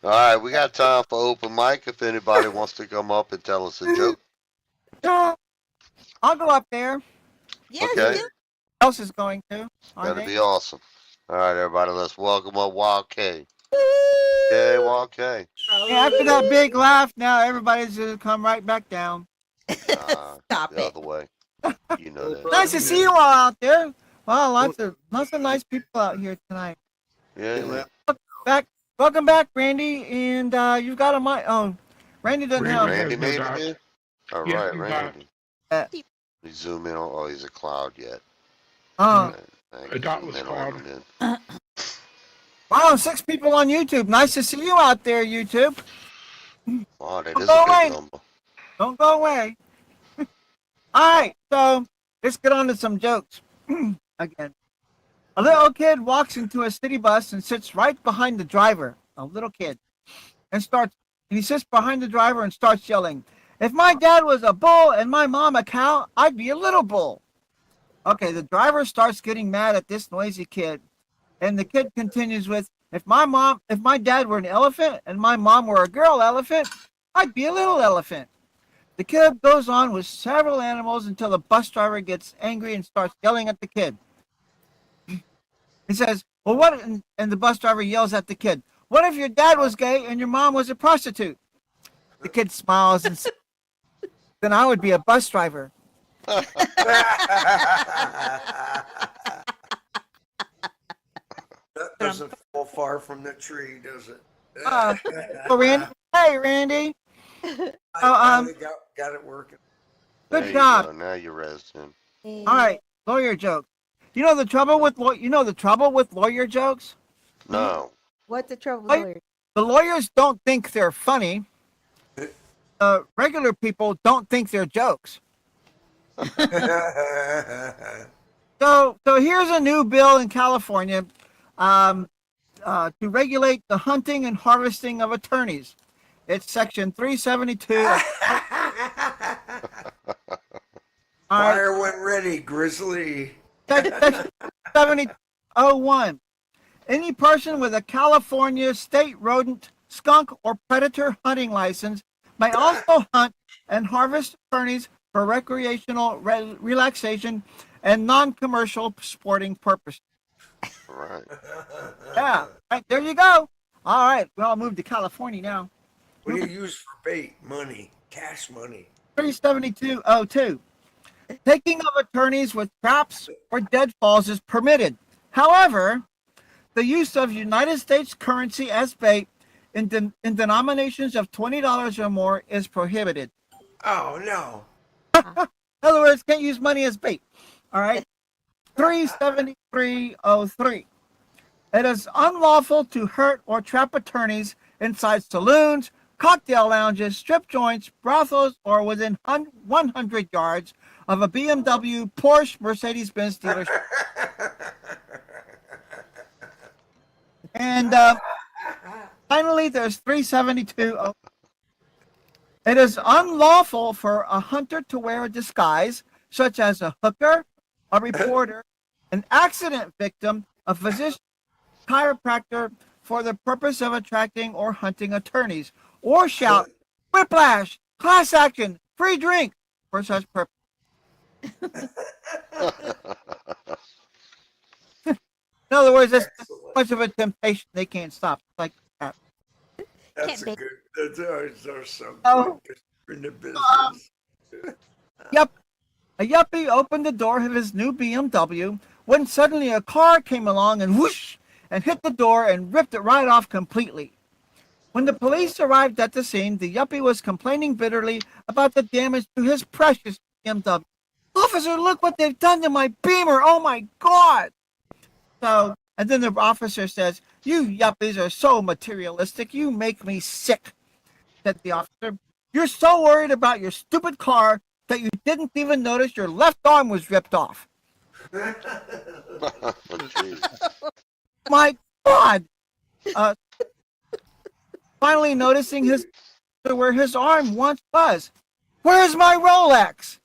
All right, we got time for open mic if anybody wants to come up and tell us a joke. I'll go up there. Yeah, Okay. you Else is going to. That'd be awesome. All right, everybody, let's welcome up Wild K. Hey, Wild K. Yeah, after that big laugh, now everybody's gonna come right back down. Stop The it. other way. You know that. Nice to see you all out there. Wow, lots of nice people out here tonight. Yeah. Welcome back, Randy. And you've got a mic. Oh, Randy doesn't have. Randy no made doubt. it in? All Yeah, right, he's Randy. back. You zoom in on, oh, he's a cloud yet. Oh, A dotless cloud. wow, 6 people on YouTube. Nice to see you out there, YouTube. Oh, that is Go a away. good number. Don't go away. All right, so let's get on to some jokes again. A little kid walks into a city bus and sits right behind the driver, a little kid, and he sits behind the driver and starts yelling, if my dad was a bull and my mom a cow, I'd be a little bull. Okay, the driver starts getting mad at this noisy kid, and the kid continues with, If my dad were an elephant and my mom were a girl elephant, I'd be a little elephant. The kid goes on with several animals until the bus driver gets angry and starts yelling at the kid. He says, well, what? And the bus driver yells at the kid, what if your dad was gay and your mom was a prostitute? The kid smiles and says, then I would be a bus driver. That doesn't fall far from the tree, does it? So Randy, hey, Randy. I finally got it working. Good There you job. go. Now you're resident. All right, lawyer joke. You know the trouble with lawyer jokes? No. What's the trouble, Wait. lawyer? The lawyers don't think they're funny. Regular people don't think they're jokes. So here's a new bill in California to regulate the hunting and harvesting of attorneys. It's Section 372. Fire when ready, Grizzly. Section 7001. Any person with a California state rodent, skunk, or predator hunting license may also hunt and harvest attorneys for recreational relaxation and non-commercial sporting purposes. Right. Yeah, right, there you go. All right, we all moved to California now. What do you use for bait? Money. Cash money. 37202. Taking of attorneys with traps or deadfalls is permitted. However, the use of United States currency as bait in denominations of $20 or more is prohibited. Oh, no. In other words, can't use money as bait. All right. 37303. It is unlawful to hurt or trap attorneys inside saloons, cocktail lounges, strip joints, brothels, or within 100 yards of a BMW, Porsche, Mercedes-Benz dealership. And finally, there's 372. It is unlawful for a hunter to wear a disguise, such as a hooker, a reporter, an accident victim, a physician, chiropractor, for the purpose of attracting or hunting attorneys, or shout, whiplash, class action, free drink, for such purpose. In other words, it's much of a temptation they can't stop. It's like that. That's Can't a good. Those are so Oh. good in the business. Yep. A yuppie opened the door of his new BMW when suddenly a car came along and whoosh and hit the door and ripped it right off completely. When the police arrived at the scene, the yuppie was complaining bitterly about the damage to his precious BMW. Officer, look what they've done to my Beamer. Oh my God. So, and then the officer says, you yuppies are so materialistic. You make me sick, said the officer. You're so worried about your stupid car that you didn't even notice your left arm was ripped off. Jeez. My God. Finally noticing where his arm once was. Where's my Rolex?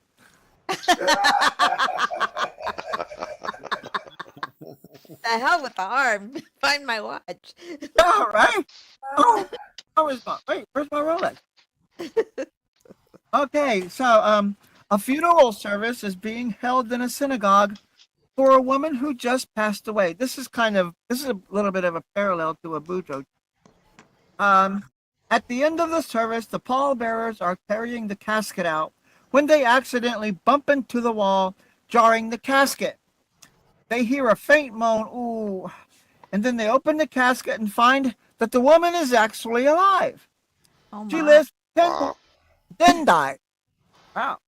The hell with the arm. Find my watch. Yeah, right? Oh, where's my Rolex? Okay, so a funeral service is being held in a synagogue for a woman who just passed away. This is a little bit of a parallel to a Bujo. At the end of the service, the pallbearers are carrying the casket out when they accidentally bump into the wall, jarring the casket. They hear a faint moan, ooh, and then they open the casket and find that the woman is actually alive. Oh She my. lives, Wow. then died. Wow.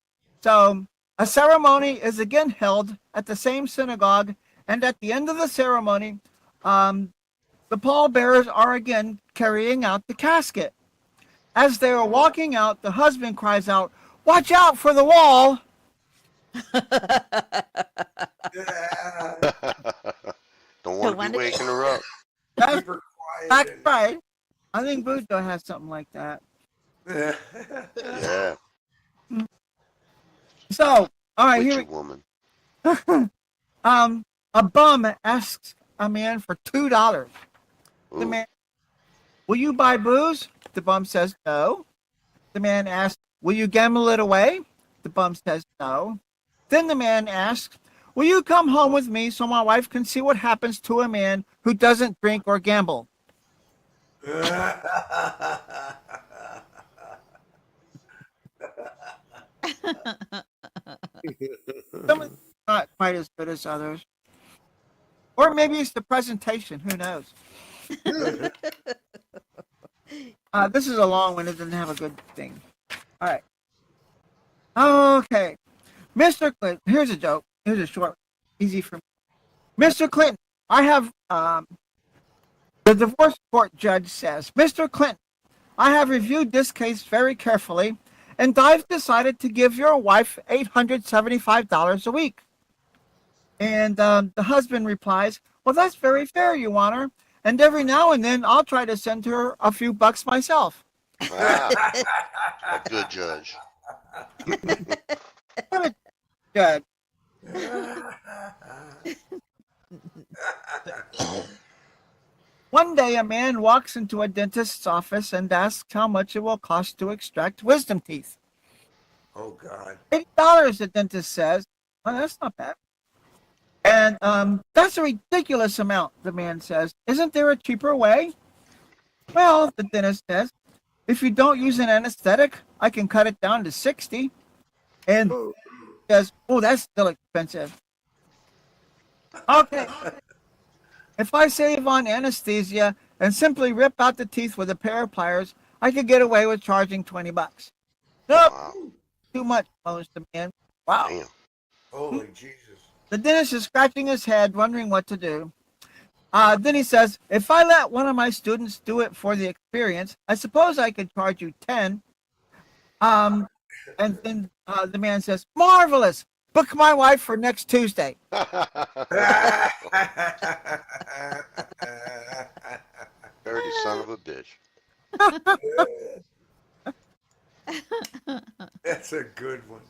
So a ceremony is again held at the same synagogue, and at the end of the ceremony, the pallbearers are again carrying out the casket. As they are walking out, the husband cries out, "Watch out for the wall!" Don't want to wanna- be waking her up. That's Keep her that's quiet. right. I think Bujo has something like that. Yeah. So, all right, Witchy here woman. a bum asks a man for $2. The Ooh. man, will you buy booze? The bum says no. The man asks, will you gamble it away? The bum says no. Then the man asks, will you come home with me so my wife can see what happens to a man who doesn't drink or gamble? Some of them are not quite as good as others. Or maybe it's the presentation. Who knows? This is a long one. It doesn't have a good thing. All right. Okay. Mr. Clinton. Here's a joke. Here's a short, easy for me. Mr. Clinton, I have, the divorce court judge says, Mr. Clinton, I have reviewed this case very carefully, and I've decided to give your wife $875 a week. And the husband replies, well, that's very fair, Your Honor. And every now and then, I'll try to send her a few bucks myself. Ah, a good judge. Good. One day, a man walks into a dentist's office and asks how much it will cost to extract wisdom teeth. Oh God. $8, the dentist says. Oh, that's not bad. And that's a ridiculous amount, the man says. Isn't there a cheaper way? Well, the dentist says, if you don't use an anesthetic, I can cut it down to 60. And says, oh, that's still expensive. Okay. If I save on anesthesia and simply rip out the teeth with a pair of pliers, I could get away with charging $20. Nope. Wow. Too much, moans the man. Wow. Damn. Holy Jesus. The dentist is scratching his head, wondering what to do. Then he says, if I let one of my students do it for the experience, I suppose I could charge you 10. And then the man says, marvelous. Book my wife for next Tuesday. Dirty son of a bitch. That's a good one.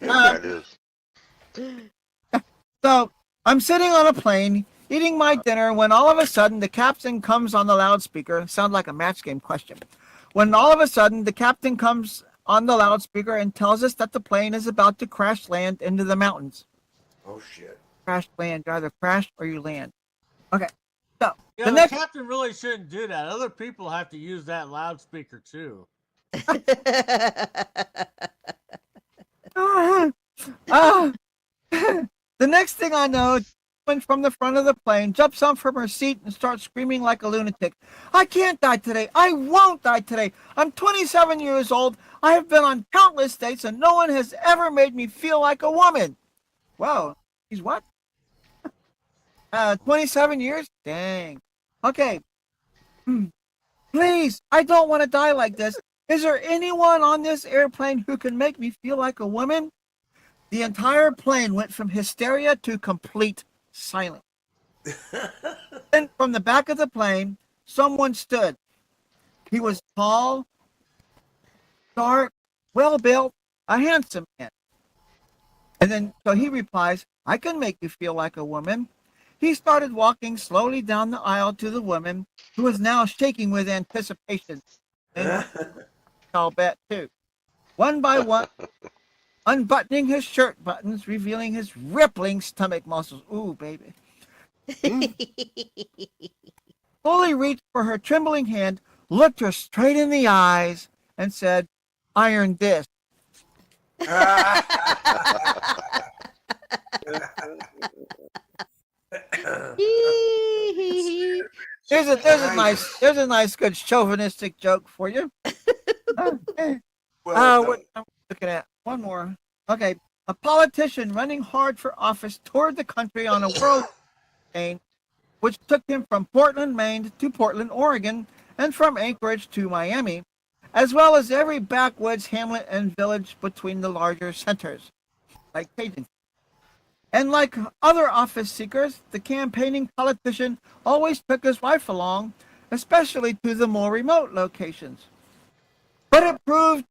Yeah, that is. So I'm sitting on a plane, eating my dinner, when all of a sudden the captain comes on the loudspeaker. Sounds like a match game question. When all of a sudden the captain comes on the loudspeaker and tells us that the plane is about to crash land into the mountains. Oh shit. Crash land, you either crash or you land. Okay. So Yeah, the the next captain really shouldn't do that. Other people have to use that loudspeaker too. The next thing I know, a woman from the front of the plane jumps up from her seat and starts screaming like a lunatic. I can't die today. I won't die today. I'm 27 years old. I have been on countless dates and no one has ever made me feel like a woman. Whoa, he's what? 27 years? Dang. Okay. Please, I don't want to die like this. Is there anyone on this airplane who can make me feel like a woman? The entire plane went from hysteria to complete silence. Then from the back of the plane, someone stood. He was tall, dark, well-built, a handsome man. And then, so he replies, I can make you feel like a woman. He started walking slowly down the aisle to the woman, who was now shaking with anticipation. And I'll bet, too. One by one, unbuttoning his shirt buttons, revealing his rippling stomach muscles. Ooh, baby. Fully reached for her trembling hand, looked her straight in the eyes, and said, iron this. There's a nice good chauvinistic joke for you. Okay. What I'm looking at one more. Okay, a politician running hard for office toured the country on a world campaign, which took him from Portland, Maine to Portland, Oregon, and from Anchorage to Miami, as well as every backwoods hamlet and village between the larger centers, like Cajun. And like other office seekers, the campaigning politician always took his wife along, especially to the more remote locations. But it proved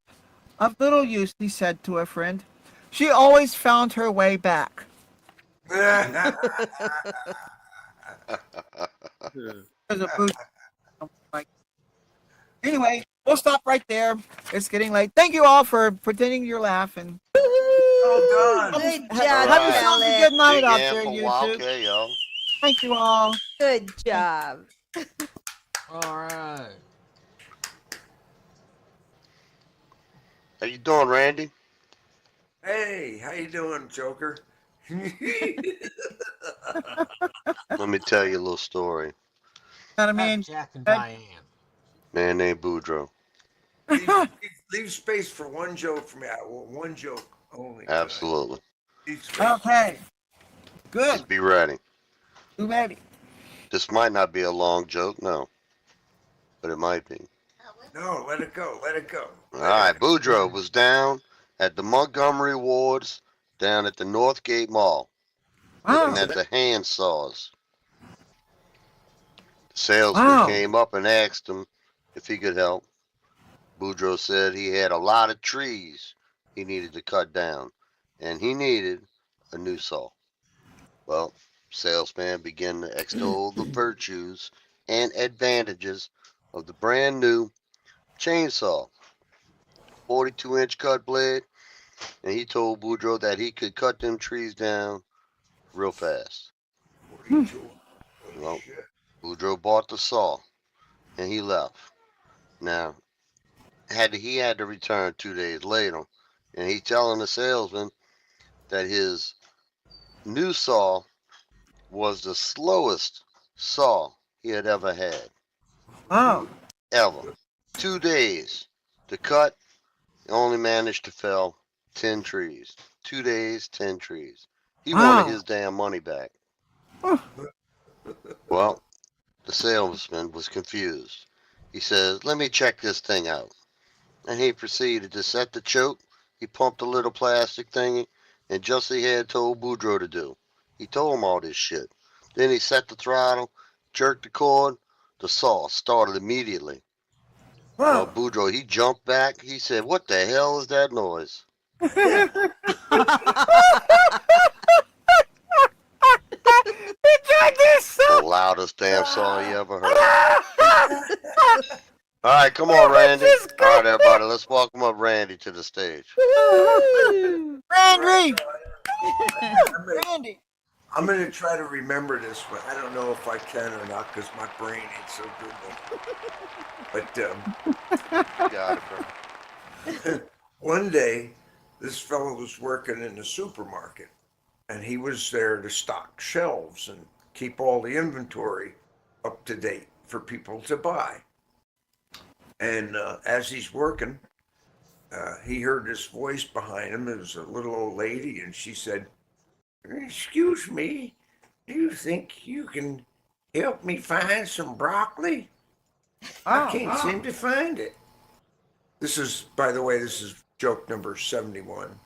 of little use, he said to a friend. She always found her way back. There's a boost Anyway, we'll stop right there. It's getting late. Thank you all for pretending you're laughing. Well done. Good Ha- job, Have yourselves a Alex. good night Big out hand there, for you two. Wildcat, yo. Thank you all. Good job. All right. How you doing, Randy? Hey, how you doing, Joker? Let me tell you a little story. You know what I Have mean? Jack and Hey. Diane. Man named Boudreaux. leave space for one joke from me. One joke only. Absolutely. Leave space. Okay. Good. Just be ready. You ready? This might not be a long joke, no. But it might be. No, let it go. Let it go. All right, Boudreaux was down at the Montgomery Wards, down at the Northgate Mall, looking Wow. at the hand saws. The salesman Wow. came up and asked him if he could help. Boudreaux said he had a lot of trees he needed to cut down, and he needed a new saw. Well, salesman began to extol the virtues and advantages of the brand new chainsaw, 42-inch cut blade, and he told Boudreaux that he could cut them trees down real fast. 42. Well, Boudreaux bought the saw, and he left. Now, he had to return 2 days later, and he telling the salesman that his new saw was the slowest saw he had ever had. Wow. Ever. 2 days to cut, only managed to fell 10 trees. 2 days, 10 trees. He Wow. wanted his damn money back. Oh. Well, the salesman was confused. He says, "Let me check this thing out." And he proceeded to set the choke. He pumped a little plastic thingy, and just as he had told Boudreaux to do. He told him all this shit. Then he set the throttle, jerked the cord. The saw started immediately. Well, Wow. Boudreaux, he jumped back. He said, "What the hell is that noise?" Enjoy this The song. loudest damn saw he ever heard. All right, come on, Randy. All right, everybody, let's welcome up Randy to the stage. Randy. I'm gonna- Randy. I'm going to try to remember this, but I don't know if I can or not because my brain ain't so good. But Got it, bro. one day, this fellow was working in the supermarket, and he was there to stock shelves and keep all the inventory up to date for people to buy. And as he's working, he heard this voice behind him. It was a little old lady, and she said, "Excuse me, do you think you can help me find some broccoli? I can't seem to find it." This is, by the way, this is joke number 71.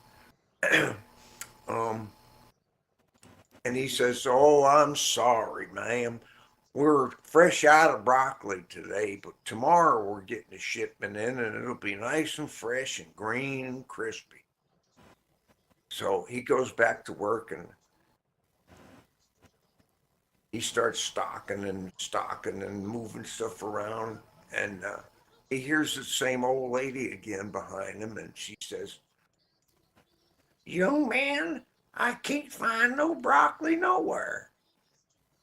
And he says, "Oh, I'm sorry, ma'am. We're fresh out of broccoli today, but tomorrow we're getting a shipment in and it'll be nice and fresh and green and crispy." So he goes back to work and he starts stocking and moving stuff around. And he hears the same old lady again behind him, and she says, "Young man, I can't find no broccoli nowhere."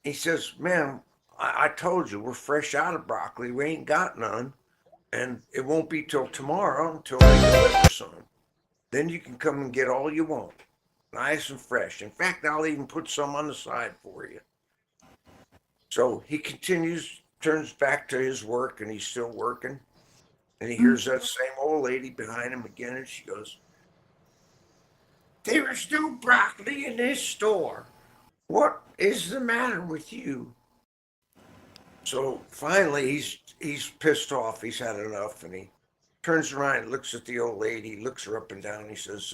He says, "Ma'am, I told you we're fresh out of broccoli. We ain't got none. And it won't be till tomorrow until they deliver some. Then you can come and get all you want. Nice and fresh. In fact, I'll even put some on the side for you." So he continues, turns back to his work, and he's still working. And he hears that same old lady behind him again, and she goes, "There is no broccoli in this store. What is the matter with you?" So finally, he's pissed off. He's had enough, and he turns around and looks at the old lady, looks her up and down. And he says,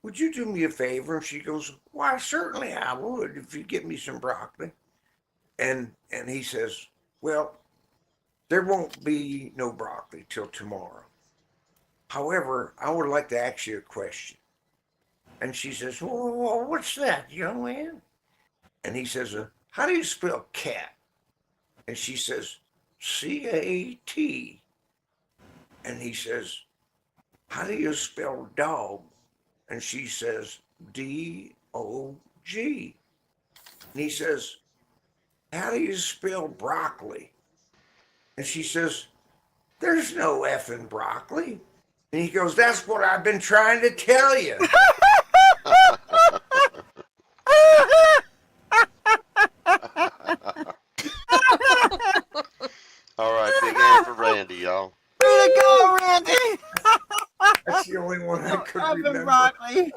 "Would you do me a favor?" And she goes, "Why, certainly I would, if you give me some broccoli." And he says, "Well, there won't be no broccoli till tomorrow. However, I would like to ask you a question." And she says, "Well, what's that, young man?" And he says, "How do you spell cat?" And she says, C-A-T. And he says, how do you spell dog? And she says, D-O-G. And he says, how do you spell broccoli? And she says, there's no F in broccoli. And he goes, that's what I've been trying to tell you. All right, big hand for Randy, y'all. Way to go, Randy! That's the only one I could I've been remember. broccoli.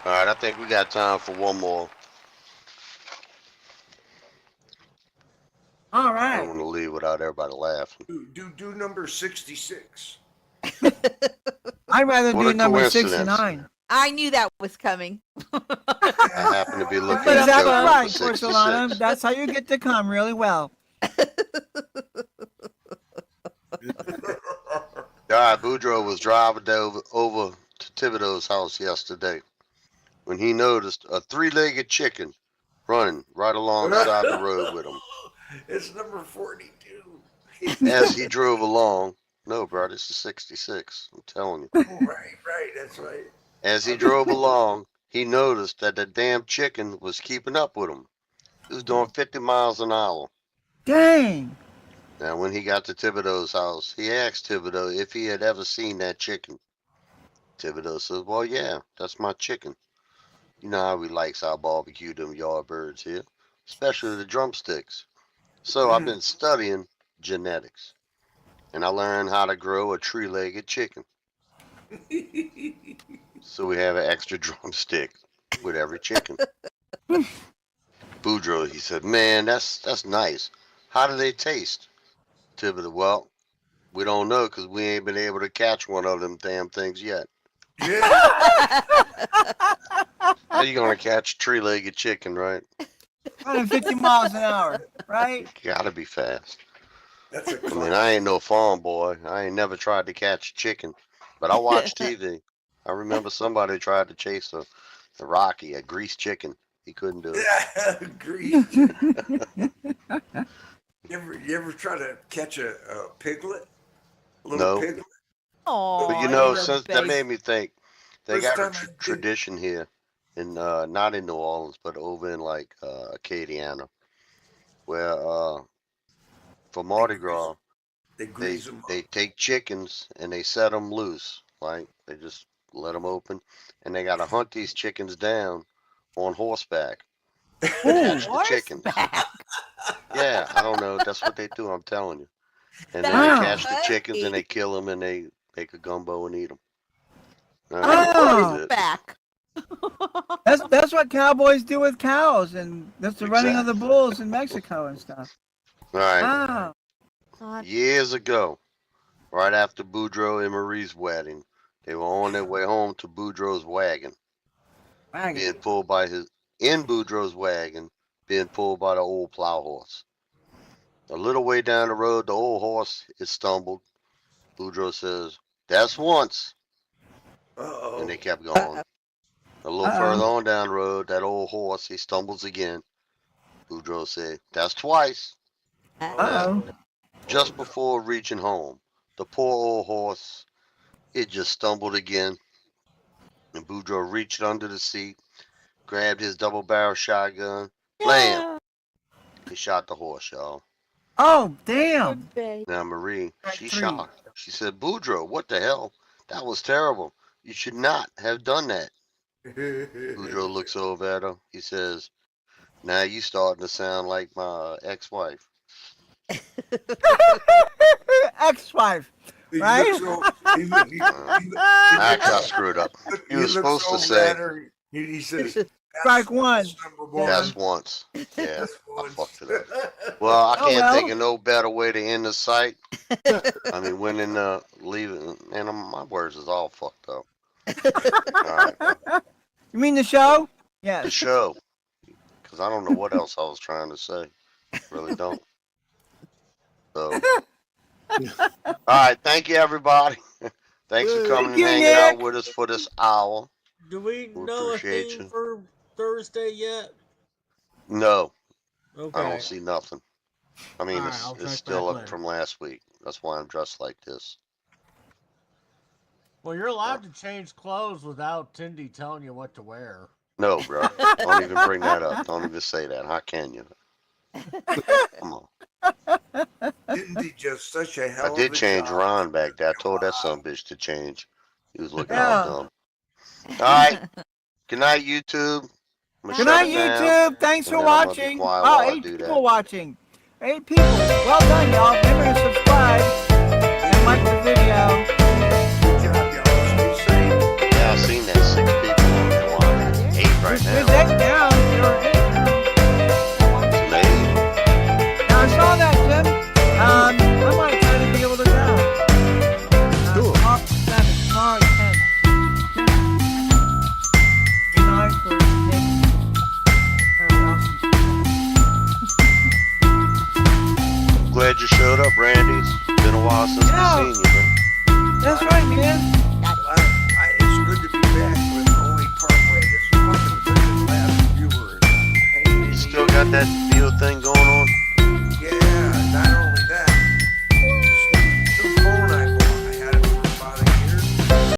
All right, I think we got time for one more. All I don't right. want to leave without everybody laughing. Do number 66. I'd rather What do a number coincidence. 69. I knew that was coming. I happen to be looking But at that's Joe right, for Porcelana. 66. That's how you get to come really well. All right, Boudreaux was driving over to Thibodeau's house yesterday when he noticed a three-legged chicken running right alongside the road with him. It's number 42. As he drove along, no, bro, this is 66. I'm telling you. Oh, right, that's right. As he drove along, he noticed that the damn chicken was keeping up with him. It was doing 50 miles an hour. Dang. Now, when he got to Thibodeau's house, he asked Thibodeau if he had ever seen that chicken. Thibodeau says, well, yeah, that's my chicken. You know how we likes our barbecue them yard birds here, especially the drumsticks. So I've been studying genetics, and I learned how to grow a three-legged chicken. So we have an extra drumstick with every chicken. Boudreaux, he said, man, that's nice. How do they taste? Thibodeau, well, we don't know because we ain't been able to catch one of them damn things yet. Yeah. How you gonna catch a three-legged chicken, right? 150 miles an hour, right? Gotta be fast. That's a I mean, I ain't no farm boy. I ain't never tried to catch a chicken, but I watch TV. I remember somebody tried to chase a Rocky, a greased chicken. He couldn't do it. Yeah, agreed. You ever try to catch a piglet? A little No. piglet? Oh, But you know, since that made me think, they First got a time I did. tradition here in not in New Orleans, but over in like Acadiana, where for Mardi Gras They they grease them they take chickens and they set them loose, right? They just let them open, and they gotta hunt these chickens down on horseback. Catch the chickens. horseback. Yeah, I don't know. That's what they do. I'm telling you. And then That's they catch the funny. chickens and they kill them and they make a gumbo and eat them. Oh. Horseback. That's what cowboys do with cows, and that's the running of the Exactly. bulls in Mexico and stuff. All right. Wow. God. Years ago, right after Boudreaux and Marie's wedding, they were on their way home to Boudreaux's wagon, being pulled by in Boudreaux's wagon, being pulled by the old plow horse. A little way down the road, the old horse is stumbled. Boudreaux says, that's once. Uh-oh. And they kept going. A little further on down the road, that old horse, he stumbles again. Boudreaux said, that's twice. Uh-oh. Just before reaching home, the poor old horse, it just stumbled again. And Boudreaux reached under the seat, grabbed his double-barrel shotgun, blam! He shot the horse, y'all. Oh, damn. Now Marie, Strike she three. shocked. She said, Boudreaux, what the hell? That was terrible. You should not have done that. Boudreaux looks over at her. He says, now you starting to sound like my ex-wife. Ex-wife. He Right? looks so- he look- he- I got screwed up. he You were looks supposed so to say, mad, he says, Strike one. number one. that's once. Yeah, That's I once. fucked it up. Well, I Oh, can't well. think of no better way to end the site. I mean, when in leaving, and my words is all fucked up. All right, You mean the show? the Yes. show, because I don't know what else I was trying to say. Really don't. So, all right, thank you everybody. Thanks for coming and you, hanging out Nick. with us for this hour. Do we We know a appreciate theme you. for Thursday yet? No, Okay. I don't see nothing. I mean, Alright, I'll it's check still back up later. from last week. That's why I'm dressed like this. Well, you're allowed to change clothes without Tindy telling you what to wear. No, bro. Don't even bring that up. Don't even say that. How can you? Come on. Didn't he just such a hell I of did a change job? Ron back there. I told that Wow. son bitch to change. He was looking Yeah. all dumb. All right. Good night, YouTube. I'm gonna Good shut night, it down. YouTube. Thanks and for then I'm gonna be watching. quiet Wow, while I 8 do people that. watching. 8 people. Well done, y'all. Remember to subscribe and like the video. Good job, y'all. Stay safe. Yeah, I've seen that 6 people on there watching. 8 right There's now. 8 now. There are 8 now. It's amazing. Now, I saw that, Jim. I might try to be able to go. Cool. Tomorrow 7, tomorrow 10. Be nice for Nick. Everyone else. Glad you showed up, Randy. It's been a while since Yeah. we've seen you, man. That's right, man. It's good to be back with Only Parkway. This fucking last viewer is a pain in You the still got that deal thing going